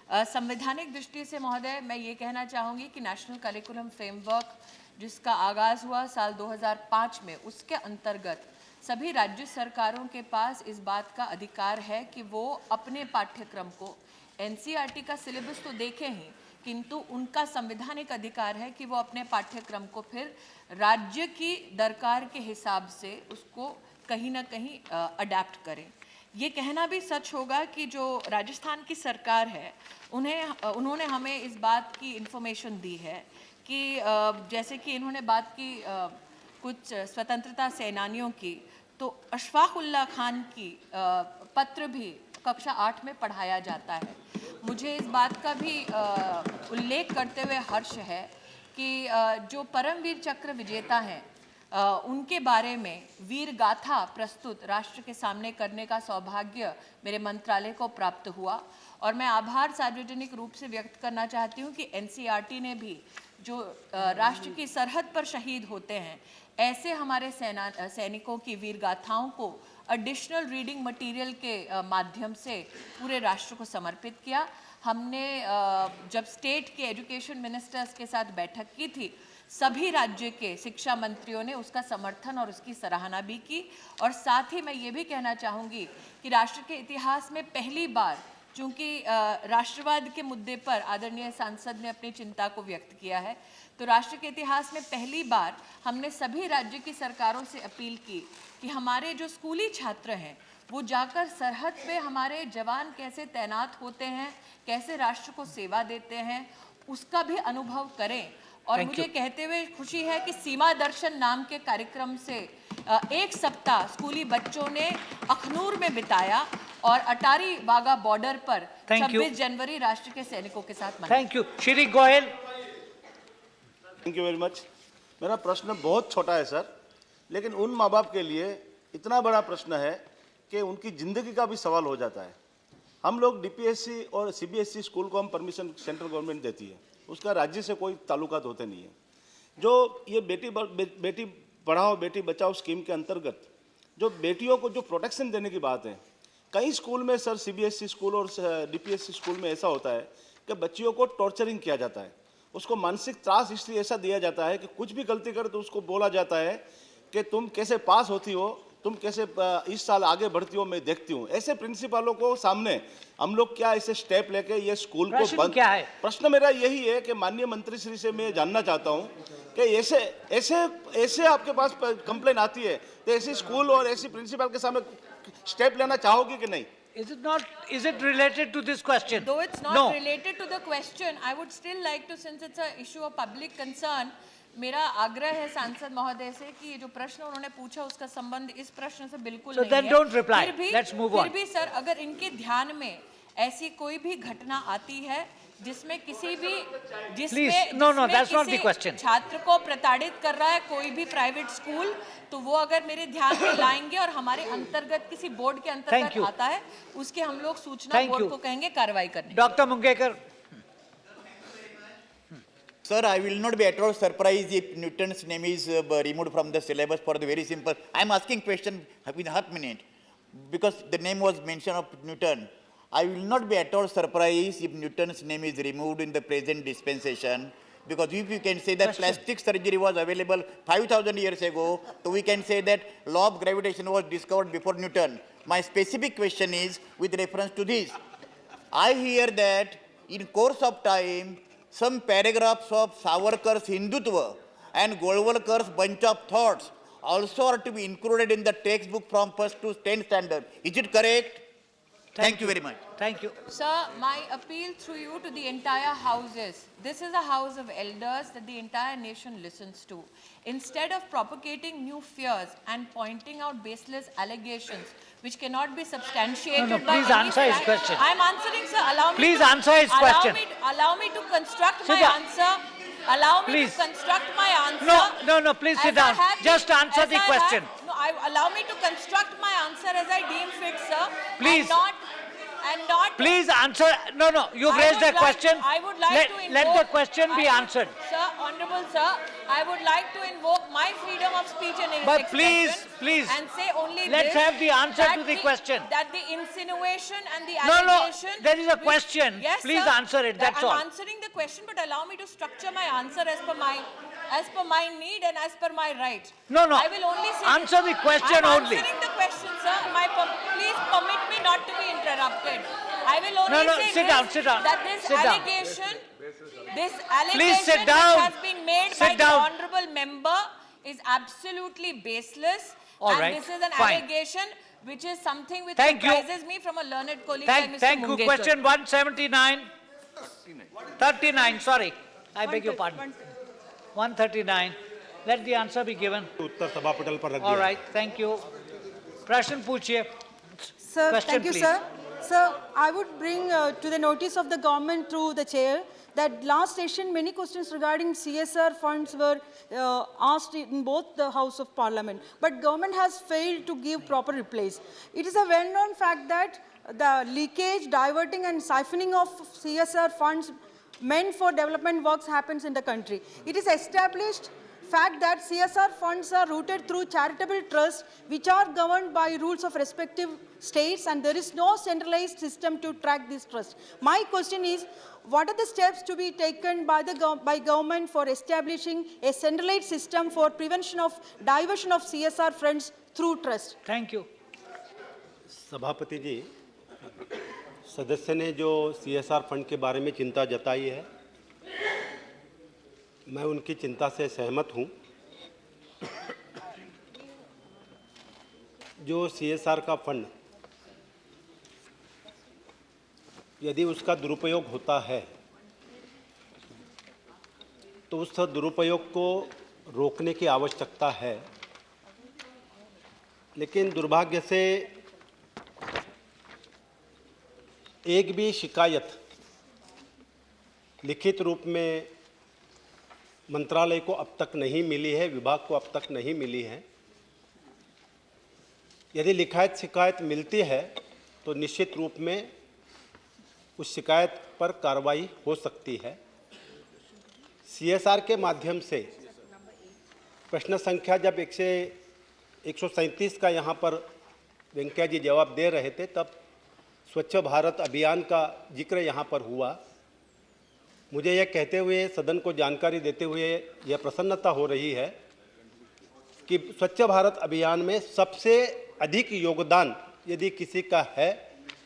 Speaker 12: संवैधानिक दृष्टि से महोदय मैं ये कहना चाहूँगी कि नेशनल करिकुलम फ्रेमवर्क जिसका आगाज़ हुआ साल 2005 में, उसके अंतर्गत सभी राज्य सरकारों के पास इस बात का अधिकार है कि वो अपने पाठ्यक्रम को एनसीईआरटी का सिलेबस तो देखें ही, किंतु उनका संवैधानिक अधिकार है कि वो अपने पाठ्यक्रम को फिर राज्य की दरकार के हिसाब से उसको कहीं ना कहीं अडेप्ट करें। ये कहना भी सच होगा कि जो राजस्थान की सरकार है उन्होंने हमें इस बात की इन्फॉर्मेशन दी है कि जैसे कि इन्होंने बात की कुछ स्वतंत्रता सेनानियों की, तो अशफाक उल्लाह खान की पत्र भी कक्षा 8 में पढ़ाया जाता है। मुझे इस बात का भी उल्लेख करते हुए हर्ष है कि जो परमवीर चक्र विजेता हैं उनके बारे में वीर गाथा प्रस्तुत राष्ट्र के सामने करने का सौभाग्य मेरे मंत्रालय को प्राप्त हुआ और मैं आभार सार्वजनिक रूप से व्यक्त करना चाहती हूँ कि एनसीईआरटी ने भी जो राष्ट्र की सरहद पर शहीद होते हैं ऐसे हमारे सैनिकों की वीर गाथाओं को एडिशनल रीडिंग मटेरियल के माध्यम से पूरे राष्ट्र को समर्पित किया। हमने जब स्टेट के एजुकेशन मिनिस्टर्स के साथ बैठक की थी, सभी राज्य के शिक्षा मंत्रियों ने उसका समर्थन और उसकी सराहना भी की। और साथ ही मैं ये भी कहना चाहूँगी कि राष्ट्र के इतिहास में पहली बार, चूँकि राष्ट्रवाद के मुद्दे पर आदरणीय सांसद ने अपनी चिंता को व्यक्त किया है, तो राष्ट्र के इतिहास में पहली बार हमने सभी राज्य की सरकारों से अपील की कि हमारे जो स्कूली छात्र हैं वो जाकर सरहद पे हमारे जवान कैसे तैनात होते हैं, कैसे राष्ट्र को सेवा देते हैं, उसका भी अनुभव करें। और मुझे कहते हुए खुशी है कि सीमा दर्शन नाम के कार्यक्रम से एक सप्ताह स्कूली बच्चों ने अखनूर में बिताया और अटारी वाघा बॉर्डर पर 26 जनवरी राष्ट्र के सैनिकों के साथ मनाया।
Speaker 1: Thank you. Shri Goyal.
Speaker 5: Thank you very much. मेरा प्रश्न बहुत छोटा है सर, लेकिन उन माँ बाप के लिए इतना बड़ा प्रश्न है कि उनकी ज़िंदगी का भी सवाल हो जाता है। हम लोग डीपीएससी और सीबीएसई स्कूल को हम परमिशन सेंट्रल गवर्नमेंट देती है, उसका राज्य से कोई ताल्लुकात होते नहीं है। जो ये बेटी पढ़ाओ बेटी बचाओ स्कीम के अंतर्गत जो बेटियों को जो प्रोटेक्शन देने की बात है, कई स्कूल में सर सीबीएसई स्कूल और डीपीएससी स्कूल में ऐसा होता है कि बच्चियों को टॉर्चरिंग किया जाता है, उसको मानसिक त्रास इसलिए ऐसा दिया जाता है कि कुछ भी गलती करे तो उसको बोला जाता है कि तुम कैसे पास होती हो, तुम कैसे इस साल आगे बढ़ती हो, मैं देखती हूँ। ऐसे प्रिंसिपलों को सामने हम लोग क्या ऐसे स्टेप लेके ये स्कूल को बंद,
Speaker 1: क्या है?
Speaker 5: प्रश्न मेरा यही है कि माननीय मंत्री श्री से मैं जानना चाहता हूँ कि ऐसे आपके पास कंप्लेन आती है तो ऐसे स्कूल और ऐसी प्रिंसिपल के सामने स्टेप लेना चाहोगे कि नहीं?
Speaker 1: Is it related to this question?
Speaker 12: Though it's not
Speaker 1: No.
Speaker 12: related to the question, I would still like to, since it's an issue of public concern, मेरा आग्रह है सांसद महोदय से कि ये जो प्रश्न उन्होंने पूछा उसका संबंध इस प्रश्न से बिल्कुल
Speaker 1: So
Speaker 12: नहीं
Speaker 1: then
Speaker 12: है।
Speaker 1: don't reply.
Speaker 12: फिर भी,
Speaker 1: Let's move on.
Speaker 12: फिर भी सर, अगर इनके ध्यान में ऐसी कोई भी घटना आती है जिसमें किसी भी
Speaker 1: Please, no, that's not the
Speaker 12: किसी
Speaker 1: question.
Speaker 12: छात्र को प्रताड़ित कर रहा है कोई भी प्राइवेट स्कूल, तो वो अगर मेरे ध्यान में लाएंगे और हमारे अंतर्गत किसी बोर्ड के
Speaker 1: Thank
Speaker 12: अंतर्गत
Speaker 1: you.
Speaker 12: आता है, उसके हम लोग सूचना
Speaker 1: Thank
Speaker 12: बोर्ड
Speaker 1: you.
Speaker 12: को कहेंगे कार्रवाई करने।
Speaker 1: Dr. Mungekar.
Speaker 14: Sir, I will not be at all surprised if Newton's name is removed from the syllabus for the very simple. I am asking question in half minute because the name was mentioned of Newton. I will not be at all surprised if Newton's name is removed in the present dispensation, because if you can say that plastic surgery was available 5,000 years ago, so we can say that law of gravitation was discovered before Newton. My specific question is with reference to this. I hear that in course of time, some paragraphs of Savarkar's Hindutva and Golwalkar's bunch of thoughts also are to be included in the textbook from 1st to 10th standard. Is it correct? Thank you very much.
Speaker 1: Thank you.
Speaker 12: Sir, my appeal through you to the entire house is, this is a house of elders that the entire nation listens to. Instead of propagating new fears and pointing out baseless allegations which cannot be substantiated
Speaker 1: No,
Speaker 12: by
Speaker 1: please
Speaker 12: any
Speaker 1: answer his
Speaker 12: fact-
Speaker 1: question.
Speaker 12: I am answering, sir. Allow me
Speaker 1: Please
Speaker 12: to,
Speaker 1: answer his question.
Speaker 12: Allow me to construct
Speaker 1: Sit
Speaker 12: my
Speaker 1: down.
Speaker 12: answer. Allow me
Speaker 1: Please.
Speaker 12: to construct my answer.
Speaker 1: No, please sit
Speaker 12: As I
Speaker 1: down.
Speaker 12: have
Speaker 1: Just
Speaker 12: been-
Speaker 1: answer
Speaker 12: as
Speaker 1: the
Speaker 12: I have-
Speaker 1: question.
Speaker 12: No, allow me to construct my answer as I deem fit, sir.
Speaker 1: Please.
Speaker 12: And not
Speaker 1: Please answer. No, you've
Speaker 12: I
Speaker 1: raised
Speaker 12: would
Speaker 1: a
Speaker 12: like-
Speaker 1: question.
Speaker 12: I would like
Speaker 1: let,
Speaker 12: to invoke,
Speaker 1: let the question be
Speaker 12: I would-
Speaker 1: answered.
Speaker 12: Sir, Honorable Sir, I would like to invoke my freedom of speech and
Speaker 1: But
Speaker 12: expression
Speaker 1: please,
Speaker 12: and say only
Speaker 1: let's
Speaker 12: this,
Speaker 1: have the answer
Speaker 12: that
Speaker 1: to the question.
Speaker 12: That the insinuation and the
Speaker 1: No,
Speaker 12: allegation...
Speaker 1: there is a
Speaker 12: which-
Speaker 1: question.
Speaker 12: Yes,
Speaker 1: Please
Speaker 12: sir,
Speaker 1: answer it,
Speaker 12: that
Speaker 1: that's all.
Speaker 12: I'm answering the question, but allow me to structure my answer as per my need and as per my right.
Speaker 1: No,
Speaker 12: I will only say
Speaker 1: answer the question
Speaker 12: I'm
Speaker 1: only.
Speaker 12: answering the question, sir. Please permit me not to be interrupted. I will only
Speaker 1: No,
Speaker 12: say
Speaker 1: sit down, sit down.
Speaker 12: that this
Speaker 1: Sit down.
Speaker 12: allegation,
Speaker 1: Please sit
Speaker 12: which
Speaker 1: down.
Speaker 12: has been made
Speaker 1: Sit
Speaker 12: by the
Speaker 1: down.
Speaker 12: honorable member is absolutely baseless.
Speaker 1: All
Speaker 12: and
Speaker 1: right,
Speaker 12: this is an
Speaker 1: fine.
Speaker 12: allegation which is something which
Speaker 1: Thank you.
Speaker 12: surprises me from a learned colleague like Mr.
Speaker 1: Thank you.
Speaker 12: Mungekar.
Speaker 1: Question 179. 39, sorry. I beg your pardon. 139. Let the answer be given.
Speaker 15: उत्तर सभा पटल पर रख
Speaker 1: All
Speaker 15: दिया।
Speaker 1: right, thank you. प्रश्न पूछिए.
Speaker 16: Sir,
Speaker 1: Question,
Speaker 16: thank you,
Speaker 1: please.
Speaker 16: sir. Sir, I would bring to the notice of the government through the chair that last session many questions regarding CSR funds were asked in both the House of Parliament, but government has failed to give proper replies. It is a well-known fact that the leakage, diverting and siphoning of CSR funds meant for development works happens in the country. It is established fact that CSR funds are routed through charitable trusts which are governed by rules of respective states, and there is no centralized system to track these trusts. My question is, what are the steps to be taken by government for establishing a centralized system for prevention of diversion of CSR funds through trust?
Speaker 1: Thank you.
Speaker 15: सभापति जी, सदस्य ने जो CSR fund के बारे में चिंता जताई है, मैं उनकी चिंता से सहमत हूं। जो CSR का फंड, यदि उसका दुरुपयोग होता है तो उस दुरुपयोग को रोकने की आवश्यकता है, लेकिन दुर्भाग्य से एक भी शिकायत लिखित रूप में मंत्रालय को अब तक नहीं मिली है, विभाग को अब तक नहीं मिली है। यदि लिखित शिकायत मिलती है तो निश्चित रूप में उस शिकायत पर कार्रवाई हो सकती है। CSR के माध्यम से प्रश्न संख्या जब 137 का यहाँ पर वेंकैया जी जवाब दे रहे थे, तब स्वच्छ भारत अभियान का जिक्र यहाँ पर हुआ। मुझे यह कहते हुए, सदन को जानकारी देते हुए यह प्रसन्नता हो रही है कि स्वच्छ भारत अभियान में सबसे अधिक योगदान यदि किसी का है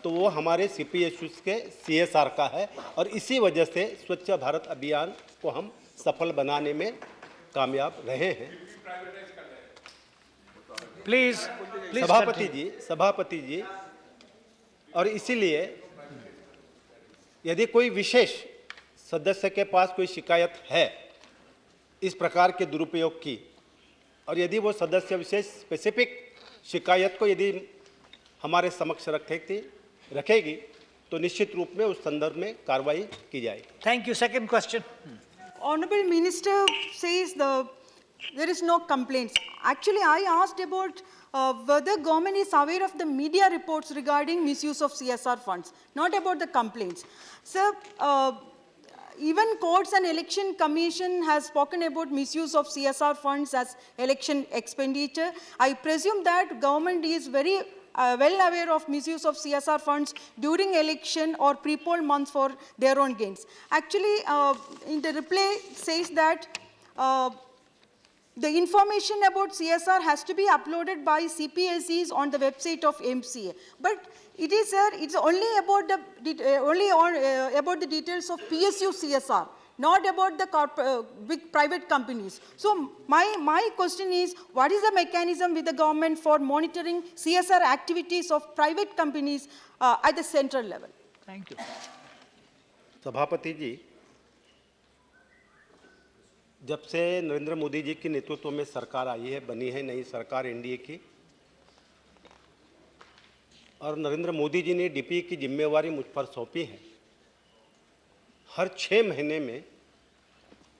Speaker 15: तो वो हमारे CPSUs के CSR का है, और इसी वजह से स्वच्छ भारत अभियान को हम सफल बनाने में कामयाब रहे हैं।
Speaker 1: Please, please
Speaker 15: सभापति जी, और इसीलिए यदि कोई विशेष सदस्य के पास कोई शिकायत है इस प्रकार के दुरुपयोग की, और यदि वो सदस्य विशेष स्पेसिफिक शिकायत को यदि हमारे समक्ष रखेगी तो निश्चित रूप में उस संदर्भ में कार्रवाई की जाएगी।
Speaker 1: Thank you. Second question.
Speaker 16: Honorable Minister says there is no complaints. Actually, I asked about whether government is aware of the media reports regarding misuse of CSR funds, not about the complaints. Sir, even courts and election commission has spoken about misuse of CSR funds as election expenditure. I presume that government is very well aware of misuse of CSR funds during election or pre-poll months for their own gains. Actually, in the reply says that the information about CSR has to be uploaded by CPSEs on the website of MCA. But it is, sir, it's only about the about the details of PSU CSR, not about the big private companies. So my question is, what is the mechanism with the government for monitoring CSR activities of private companies at the central level?
Speaker 1: Thank you.
Speaker 15: सभापति जी, जब से नरेंद्र मोदी जी के नेतृत्व में सरकार आई है, बनी है नई सरकार एनडीए की, और नरेंद्र मोदी जी ने डीपी की जिम्मेवारी मुझ पर सौंपी है, हर 6 महीने में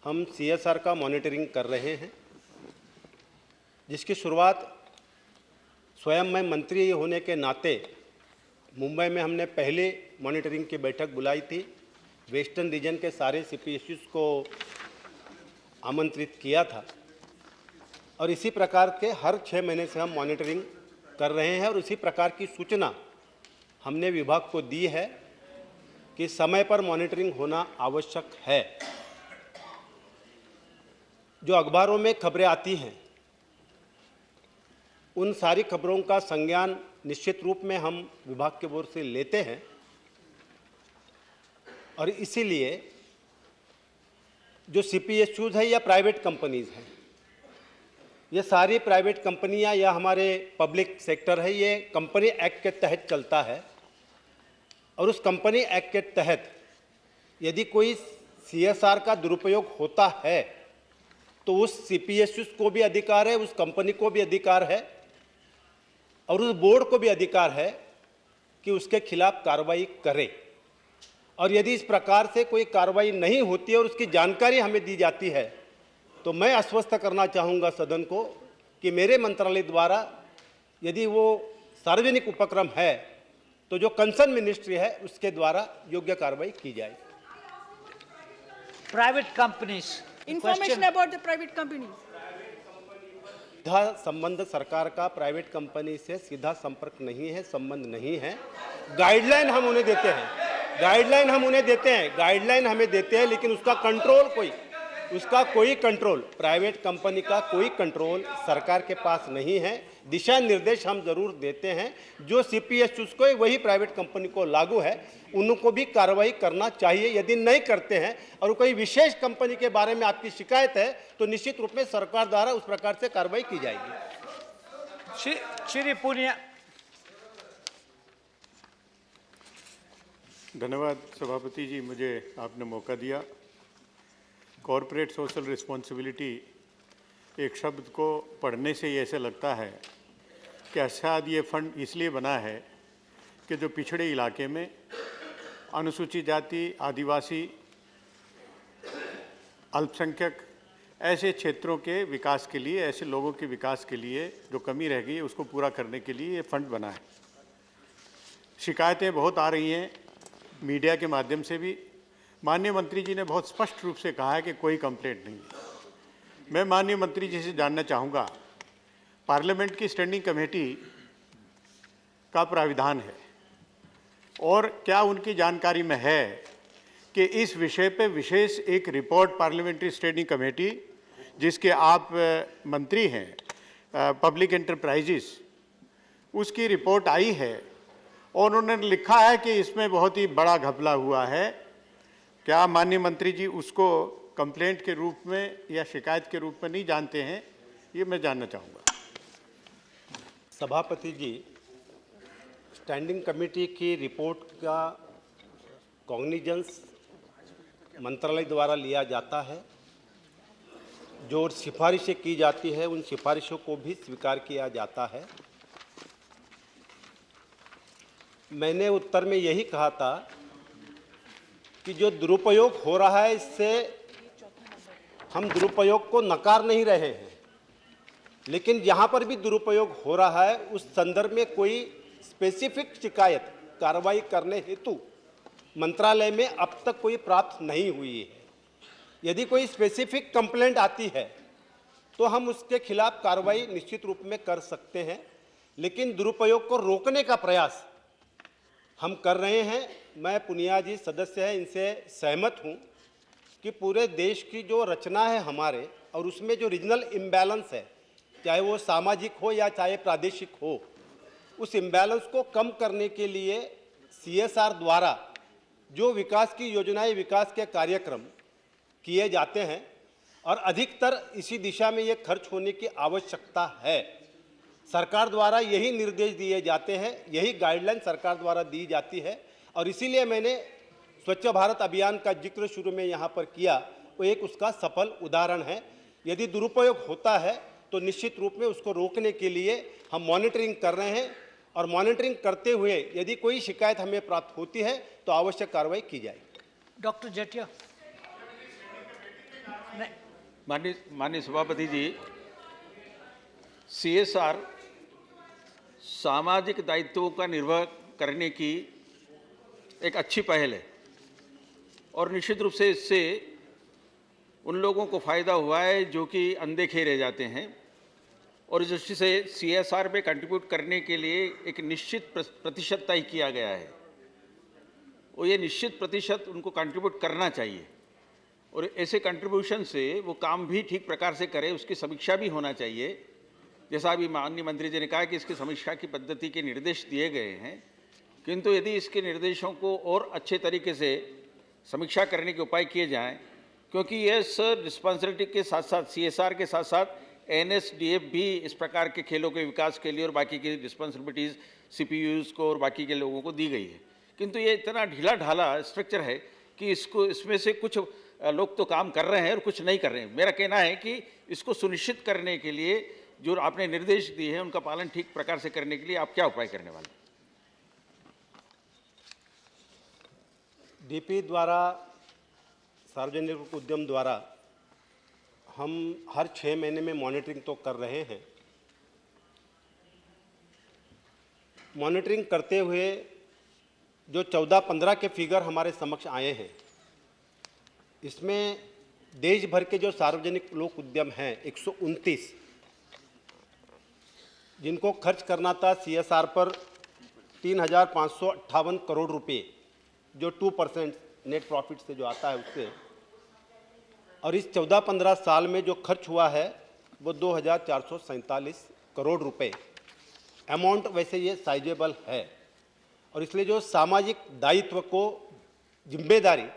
Speaker 15: हम सीएसआर का मॉनिटरिंग कर रहे हैं, जिसकी शुरुआत स्वयं मैं मंत्री होने के नाते मुंबई में हमने पहले मॉनिटरिंग की बैठक बुलाई थी। वेस्टर्न रीजन के सारे सीपीएसयूज को आमंत्रित किया था, और इसी प्रकार के हर 6 महीने से हम मॉनिटरिंग कर रहे हैं, और इसी प्रकार की सूचना हमने विभाग को दी है कि समय पर मॉनिटरिंग होना आवश्यक है। जो अखबारों में खबरें आती हैं, उन सारी खबरों का संज्ञान निश्चित रूप में हम विभाग के ओर से लेते हैं, और इसीलिए जो सीपीएसयूज है या प्राइवेट कंपनीज हैं, ये सारी प्राइवेट कंपनियां या हमारे पब्लिक सेक्टर है, ये कंपनी एक्ट के तहत चलता है, और उस कंपनी एक्ट के तहत यदि कोई सीएसआर का दुरुपयोग होता है तो उस सीपीएसयूज को भी अधिकार है, उस कंपनी को भी अधिकार है, और उस बोर्ड को भी अधिकार है कि उसके खिलाफ कार्रवाई करे। और यदि इस प्रकार से कोई कार्रवाई नहीं होती है और उसकी जानकारी हमें दी जाती है, तो मैं आश्वस्त करना चाहूँगा सदन को कि मेरे मंत्रालय द्वारा यदि वो सार्वजनिक उपक्रम है तो जो कंसर्न मिनिस्ट्री है उसके द्वारा योग्य कार्रवाई की जाए।
Speaker 1: Private companies.
Speaker 16: Information about the private companies.
Speaker 15: सीधा संबंध सरकार का प्राइवेट कंपनी से सीधा संपर्क नहीं है, संबंध नहीं है। गाइडलाइन हम उन्हें देते हैं, गाइडलाइन हमें देते हैं, लेकिन उसका कोई कंट्रोल प्राइवेट कंपनी का कोई कंट्रोल सरकार के पास नहीं है। दिशा निर्देश हम जरूर देते हैं, जो सीपीएसयूज को वही प्राइवेट कंपनी को लागू है, उनको भी कार्रवाई करना चाहिए। यदि नहीं करते हैं और कोई विशेष कंपनी के बारे में आपकी शिकायत है तो निश्चित रूप में सरकार द्वारा उस प्रकार से कार्रवाई की जाएगी।
Speaker 1: श्री पुनिया।
Speaker 17: धन्यवाद सभापति जी, मुझे आपने मौका दिया। कॉरपोरेट सोशल रिस्पॉन्सिबिलिटी एक शब्द को पढ़ने से ही ऐसे लगता है कि शायद ये फंड इसलिए बना है कि जो पिछड़े इलाके में अनुसूचित जाति, आदिवासी, अल्पसंख्यक ऐसे क्षेत्रों के विकास के लिए, ऐसे लोगों के विकास के लिए जो कमी रह गई है उसको पूरा करने के लिए ये फंड बना है। शिकायतें बहुत आ रही हैं मीडिया के माध्यम से भी। माननीय मंत्री जी ने बहुत स्पष्ट रूप से कहा है कि कोई कंप्लेंट नहीं। मैं माननीय मंत्री जी से जानना चाहूँगा, पार्लियामेंट की स्टैंडिंग कमेटी का प्राविधान है और क्या उनकी जानकारी में है कि इस विषय पे विशेष एक रिपोर्ट पार्लियामेंट्री स्टैंडिंग कमेटी जिसके आप मंत्री हैं, पब्लिक एंटरप्राइजेस, उसकी रिपोर्ट आई है और उन्होंने लिखा है कि इसमें बहुत ही बड़ा घपला हुआ है। क्या माननीय मंत्री जी उसको कंप्लेंट के रूप में या शिकायत के रूप में नहीं जानते हैं? ये मैं जानना चाहूँगा।
Speaker 15: सभापति जी, स्टैंडिंग कमेटी की रिपोर्ट का कॉग्निजेंस मंत्रालय द्वारा लिया जाता है। जो सिफारिशें की जाती है उन सिफारिशों को भी स्वीकार किया जाता है। मैंने उत्तर में यही कहा था कि जो दुरुपयोग हो रहा है, इससे हम दुरुपयोग को नकार नहीं रहे हैं, लेकिन जहां पर भी दुरुपयोग हो रहा है उस संदर्भ में कोई स्पेसिफिक शिकायत कार्रवाई करने हेतु मंत्रालय में अब तक कोई प्राप्त नहीं हुई है। यदि कोई स्पेसिफिक कंप्लेंट आती है तो हम उसके खिलाफ कार्रवाई निश्चित रूप में कर सकते हैं, लेकिन दुरुपयोग को रोकने का प्रयास हम कर रहे हैं। मैं पुनिया जी सदस्य हैं, इनसे सहमत हूं कि पूरे देश की जो रचना है हमारे, और उसमें जो रीजनल इम्बैलेंस है, चाहे वो सामाजिक हो या चाहे प्रादेशिक हो, उस इम्बैलेंस को कम करने के लिए CSR द्वारा जो विकास की योजनाएं, विकास के कार्यक्रम किए जाते हैं और अधिकतर इसी दिशा में ये खर्च होने की आवश्यकता है। सरकार द्वारा यही निर्देश दिए जाते हैं, यही गाइडलाइन सरकार द्वारा दी जाती है, और इसीलिए मैंने स्वच्छ भारत अभियान का जिक्र शुरू में यहाँ पर किया। वो एक उसका सफल उदाहरण है। यदि दुरुपयोग होता है तो निश्चित रूप में उसको रोकने के लिए हम मॉनिटरिंग कर रहे हैं, और मॉनिटरिंग करते हुए यदि कोई शिकायत हमें प्राप्त होती है तो आवश्यक कार्रवाई की जाएगी।
Speaker 1: डॉक्टर जेठिया।
Speaker 18: माननीय सभापति जी, CSR सामाजिक दायित्वों का निर्वाह करने की एक अच्छी पहल है, और निश्चित रूप से इससे उन लोगों को फ़ायदा हुआ है जो कि अनदेखे रह जाते हैं, और इस दृष्टि से CSR में कंट्रीब्यूट करने के लिए एक निश्चित प्रतिशत तय किया गया है, और ये निश्चित प्रतिशत उनको कंट्रीब्यूट करना चाहिए, और ऐसे कंट्रीब्यूशन से वो काम भी ठीक प्रकार से करे, उसकी समीक्षा भी होना चाहिए। जैसा अभी माननीय मंत्री जी ने कहा कि इसकी समीक्षा की पद्धति के निर्देश दिए गए हैं, किंतु यदि इसके निर्देशों को और अच्छे तरीके से समीक्षा करने के उपाय किए जाएं, क्योंकि ये सर रिस्पॉन्सिबिलिटी के साथ साथ CSR के साथ साथ NSDF भी इस प्रकार के खेलों के विकास के लिए और बाकी की रिस्पॉन्सिबिलिटीज़ CPUs को और बाकी के लोगों को दी गई है, किंतु ये इतना ढीला ढाला स्ट्रक्चर है कि इसमें से कुछ लोग तो काम कर रहे हैं और कुछ नहीं कर रहे हैं। मेरा कहना है कि इसको सुनिश्चित करने के लिए जो आपने निर्देश दिए हैं उनका पालन ठीक प्रकार से करने के लिए आप क्या उपाय करने वाले हैं?
Speaker 15: DP द्वारा, सार्वजनिक उद्यम द्वारा हम हर 6 महीने में मॉनिटरिंग तो कर रहे हैं। मॉनिटरिंग करते हुए जो 14-15 के फिगर हमारे समक्ष आए हैं, इसमें देश भर के जो सार्वजनिक लोक उद्यम हैं 129, जिनको खर्च करना था CSR पर 3,558 करोड़ रुपए, जो 2% नेट प्रॉफिट से जो आता है उससे, और इस 14-15 साल में जो खर्च हुआ है वो 2,447 करोड़ रुपए। अमाउंट वैसे ये साइजेबल है, और इसलिए जो सामाजिक दायित्व को जिम्मेदारी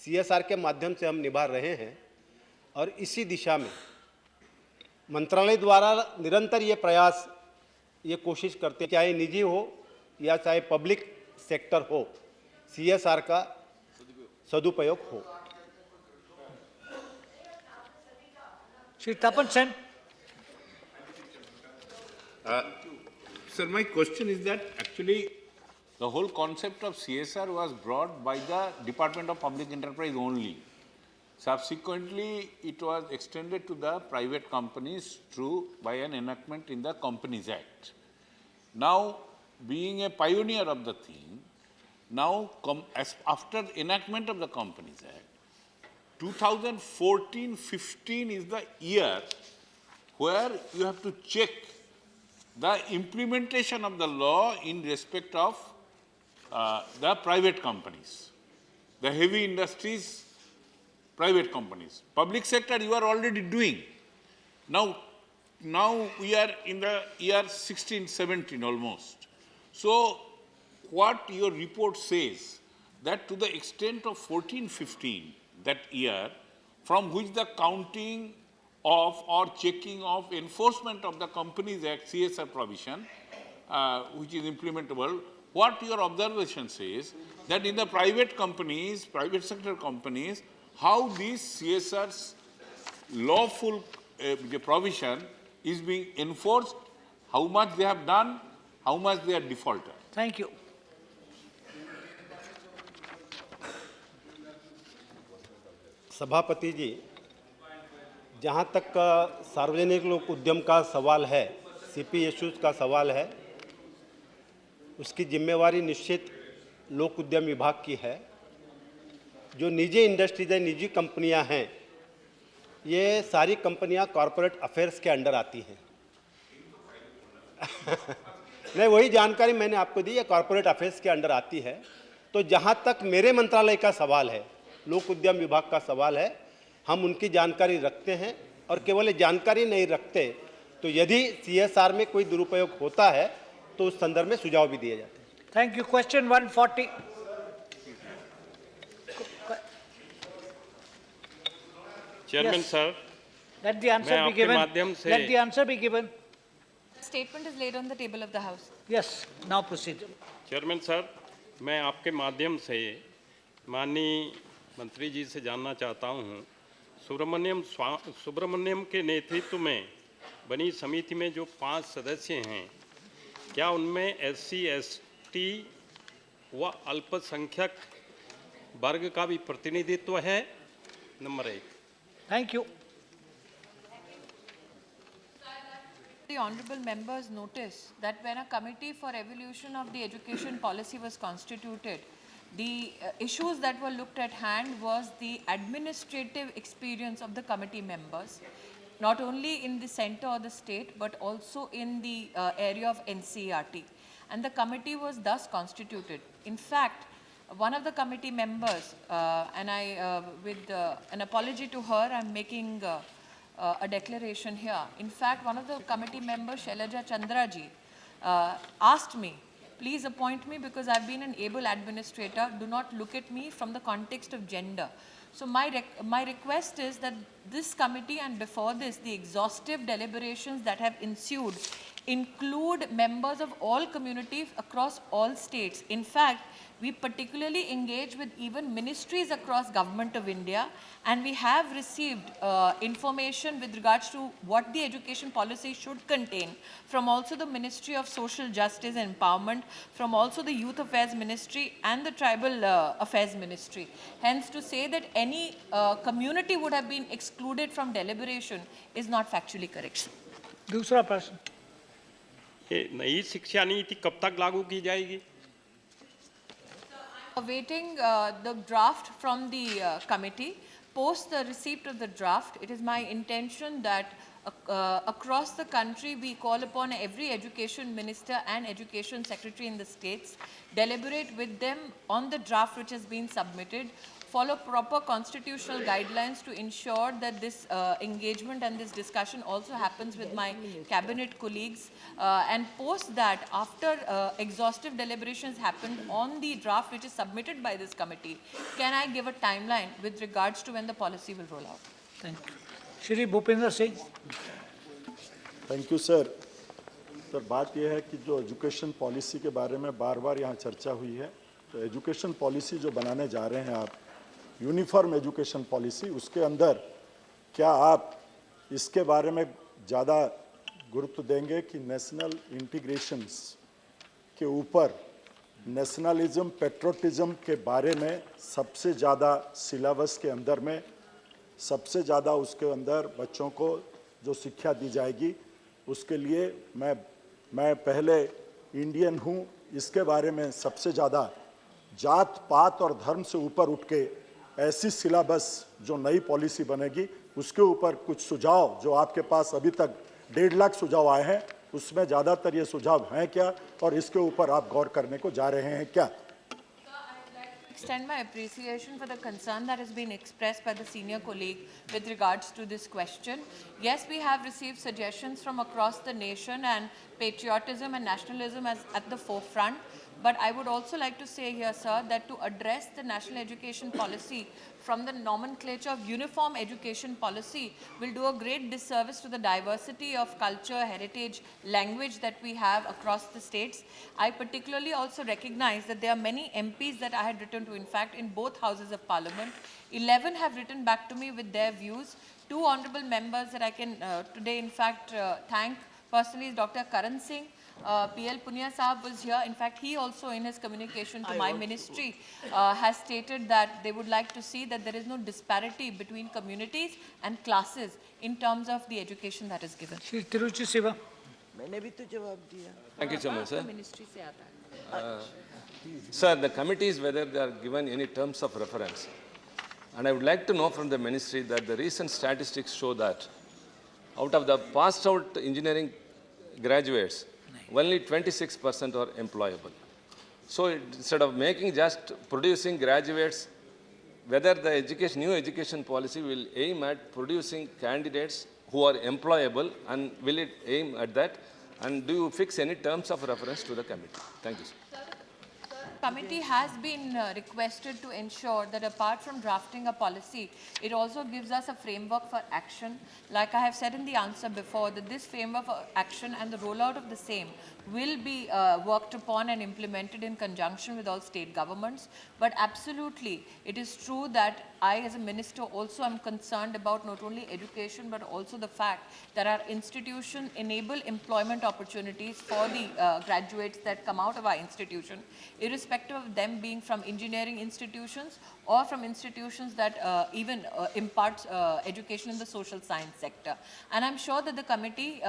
Speaker 15: CSR के माध्यम से हम निभा रहे हैं, और इसी दिशा में मंत्रालय द्वारा निरंतर ये प्रयास, ये कोशिश करते, चाहे निजी हो या चाहे पब्लिक सेक्टर हो, CSR का सदुपयोग हो।
Speaker 1: श्री तपन Sen.
Speaker 18: Sir, my question is that actually the whole concept of CSR was brought by the Department of Public Enterprise only. Subsequently, it was extended to the private companies through by an enactment in the Companies Act. Now, being a pioneer of the thing, now as after enactment of the Companies Act, 2014-15 is the year where you have to check the implementation of the law in respect of the private companies, the heavy industries, private companies. Public sector you are already doing. Now we are in the year 16-17 almost. So what your report says, that to the extent of 14-15, that year, from which the counting of or checking of enforcement of the Companies Act CSR provision
Speaker 19: which is implementable. What your observation says that in the private companies, private sector companies, how these CSR's lawful provision is being enforced, how much they have done, how much they are defaulted.
Speaker 1: Thank you.
Speaker 15: सभापति जी, जहाँ तक सार्वजनिक लोक उद्यम का सवाल है, CPSUs का सवाल है, उसकी जिम्मेवारी निश्चित लोक उद्यम विभाग की है। जो निजी इंडस्ट्रीज है, निजी कंपनियां हैं, ये सारी कंपनियां कॉरपोरेट अफेयर्स के अंडर आती हैं। नहीं, वही जानकारी मैंने आपको दी, ये कॉरपोरेट अफेयर्स के अंडर आती है। तो जहाँ तक मेरे मंत्रालय का सवाल है, लोक उद्यम विभाग का सवाल है, हम उनकी जानकारी रखते हैं और केवल जानकारी नहीं रखते तो यदि CSR में कोई दुरुपयोग होता है तो उस संदर्भ में सुझाव भी दिए जाते हैं।
Speaker 1: Thank you. Question 140.
Speaker 20: Chairman
Speaker 1: Yes.
Speaker 20: sir,
Speaker 1: Let the answer
Speaker 20: मैं
Speaker 1: be
Speaker 20: आपके
Speaker 1: given.
Speaker 20: माध्यम से
Speaker 1: Let the answer be given.
Speaker 12: Statement is laid on the table of the House.
Speaker 1: Yes. Now proceed.
Speaker 20: Chairman sir, मैं आपके माध्यम से माननीय मंत्री जी से जानना चाहता हूँ, सुब्रमण्यम के नेतृत्व में बनी समिति में जो 5 सदस्य हैं, क्या उनमें SC, ST व अल्पसंख्यक वर्ग का भी प्रतिनिधित्व है? Number 1।
Speaker 1: Thank you.
Speaker 12: The honorable members notice that when a committee for evolution of the education policy was constituted, the issues that were looked at hand was the administrative experience of the committee members, not only in the center or the state, but also in the area of NCERT. And the committee was thus constituted. In fact, one of the committee members, and I, with an apology to her, I'm making a declaration here. In fact, one of the committee members, Shailaja Chandraji, asked me, please appoint me because I've been an able administrator. Do not look at me from the context of gender. So my request is that this committee and before this, the exhaustive deliberations that have ensued include members of all communities across all states. In fact, we particularly engage with even ministries across Government of India, and we have received information with regards to what the education policy should contain from also the Ministry of Social Justice and Empowerment, from also the Youth Affairs Ministry and the Tribal Affairs Ministry. Hence, to say that any community would have been excluded from deliberation is not factually correct.
Speaker 1: दूसरा प्रश्न,
Speaker 20: ये नई शिक्षा नीति कब तक लागू की जाएगी?
Speaker 12: Awaiting the draft from the committee. Post the receipt of the draft, it is my intention that across the country we call upon every education minister and education secretary in the states, deliberate with them on the draft which has been submitted, follow proper constitutional guidelines to ensure that this engagement and this discussion also happens with my cabinet colleagues, and post that after exhaustive deliberations happened on the draft which is submitted by this committee, can I give a timeline with regards to when the policy will roll out?
Speaker 1: Thank you. Shri Bhupinder Singh.
Speaker 21: Thank you sir. Sir, बात यह है कि जो education policy के बारे में बार बार यहाँ चर्चा हुई है, तो एजुकेशन पॉलिसी जो बनाने जा रहे हैं आप, यूनिफॉर्म एजुकेशन पॉलिसी, उसके अंदर क्या आप इसके बारे में ज़्यादा गुरुत्व देंगे कि नेशनल इंटीग्रेशंस के ऊपर नेशनलिज्म, पेट्रोटिज्म के बारे में सबसे ज़्यादा सिलेबस के अंदर में सबसे ज़्यादा उसके अंदर बच्चों को जो शिक्षा दी जाएगी, उसके लिए मैं पहले इंडियन हूँ, इसके बारे में सबसे ज़्यादा जात पात और धर्म से ऊपर उठ के ऐसी सिलेबस जो नई पॉलिसी बनेगी, उसके ऊपर कुछ सुझाव जो आपके पास अभी तक 1.5 लाख सुझाव आए हैं, उसमें ज़्यादातर ये सुझाव हैं क्या और इसके ऊपर आप गौर करने को जा रहे हैं क्या?
Speaker 12: Extend my appreciation for the concern that has been expressed by the senior colleague with regards to this question. Yes, we have received suggestions from across the nation, and patriotism and nationalism is at the forefront. But I would also like to say here, sir, that to address the national education policy from the nomenclature of uniform education policy will do a great disservice to the diversity of culture, heritage, language that we have across the states. I particularly also recognize that there are many MPs that I had written to, in fact, in both houses of parliament. 11 have written back to me with their views. 2 honorable members that I can today, in fact, thank personally is Dr. Karan Singh. PL Punia Sahab was here. In fact, he also in his communication to my ministry has stated that they would like to see that there is no disparity between communities and classes in terms of the education that is given.
Speaker 1: Shri Tiruchi Siva.
Speaker 2: Thank you, Chairman, sir.
Speaker 12: Ministry se aata hai.
Speaker 2: Sir, the committees, whether they are given any terms of reference. And I would like to know from the ministry that the recent statistics show that out of the passed out engineering graduates, only 26% are employable. So instead of making just producing graduates, whether the new education policy will aim at producing candidates who are employable, and will it aim at that? And do you fix any terms of reference to the committee? Thank you, sir.
Speaker 12: Committee has been requested to ensure that apart from drafting a policy, it also gives us a framework for action. Like I have said in the answer before, that this framework for action and the rollout of the same will be worked upon and implemented in conjunction with all state governments. But absolutely, it is true that I as a minister also am concerned about not only education but also the fact that our institutions enable employment opportunities for the graduates that come out of our institution, irrespective of them being from engineering institutions or from institutions that even impart education in the social science sector. And I'm sure that the committee,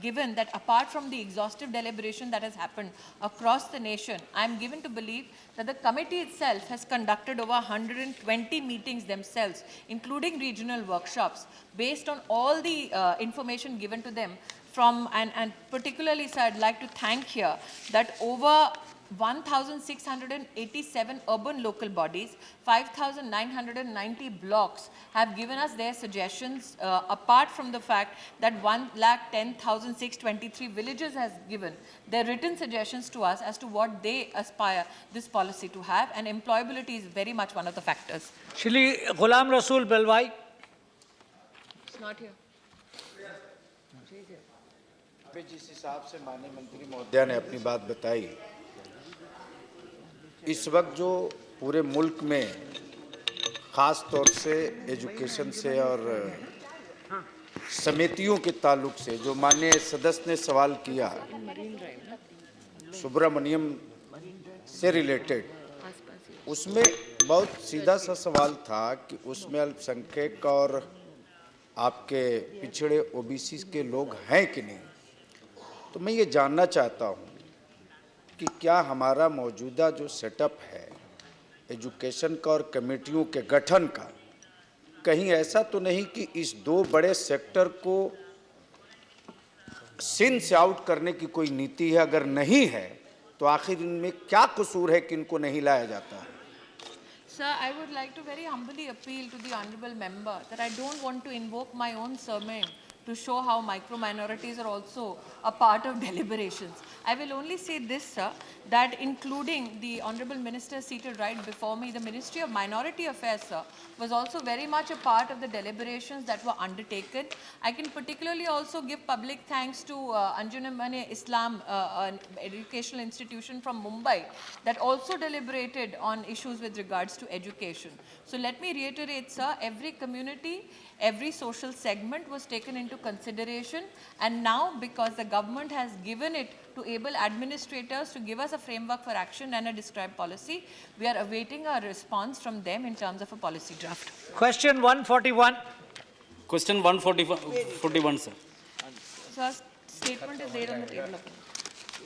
Speaker 12: given that apart from the exhaustive deliberation that has happened across the nation, I'm given to believe that the committee itself has conducted over 120 meetings themselves, including regional workshops, based on all the information given to them from, and particularly, sir, I'd like to thank here that over 1,687 urban local bodies, 5,990 blocks have given us their suggestions, apart from the fact that 1,10,623 villages has given their written suggestions to us as to what they aspire this policy to have, and employability is very much one of the factors.
Speaker 1: Shri Ghulam Rasool Belwai.
Speaker 12: It's not here.
Speaker 8: जिस हिसाब से माननीय मंत्री महोदया ने अपनी बात बताई, इस वक्त जो पूरे मुल्क में ख़ास तौर से एजुकेशन से और समितियों के ताल्लुक से जो माननीय सदस्य ने सवाल किया सुब्रमण्यम से रिलेटेड, उसमें बहुत सीधा सा सवाल था कि उसमें अल्पसंख्यक और आपके पिछड़े ओबीसी के लोग हैं कि नहीं। तो मैं ये जानना चाहता हूँ कि क्या हमारा मौजूदा जो सेटअप है एजुकेशन का और कमेटियों के गठन का, कहीं ऐसा तो नहीं कि इस दो बड़े सेक्टर को सिन से आउट करने की कोई नीति है? अगर नहीं है तो आखिर इनमें क्या कसूर है कि इनको नहीं लाया जाता है?
Speaker 12: Sir, I would like to very humbly appeal to the honorable member that I don't want to invoke my own sermon to show how micro-minorities are also a part of deliberations. I will only say this, sir, that including the Honorable Minister seated right before me, the Ministry of Minority Affairs, sir, was also very much a part of the deliberations that were undertaken. I can particularly also give public thanks to Anjuman Islam, an educational institution from Mumbai, that also deliberated on issues with regards to education. So let me reiterate, sir, every community, every social segment was taken into consideration, and now because the government has given it to able administrators to give us a framework for action and a described policy, we are awaiting a response from them in terms of a policy draft.
Speaker 1: Question 141.
Speaker 22: Question 141, sir.
Speaker 12: Sir, statement is there on the table.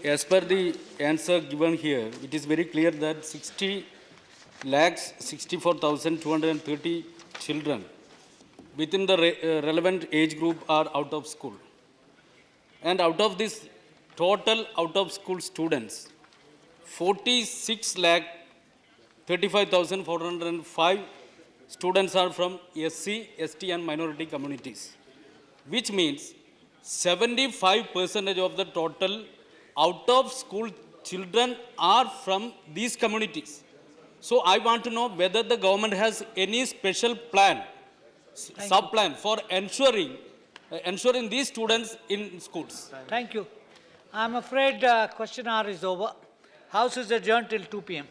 Speaker 22: As per the answer given here, it is very clear that 60,64,230 children within the relevant age group are out of school. And out of this total out of school students, 46,35,405 students are from SC, ST and minority communities, which means 75% of the total out of school children are from these communities. So I want to know whether the government has any special plan, sub-plan for ensuring these students in schools.
Speaker 1: Thank you. I'm afraid question hour is over. House is adjourned till 2 p.m.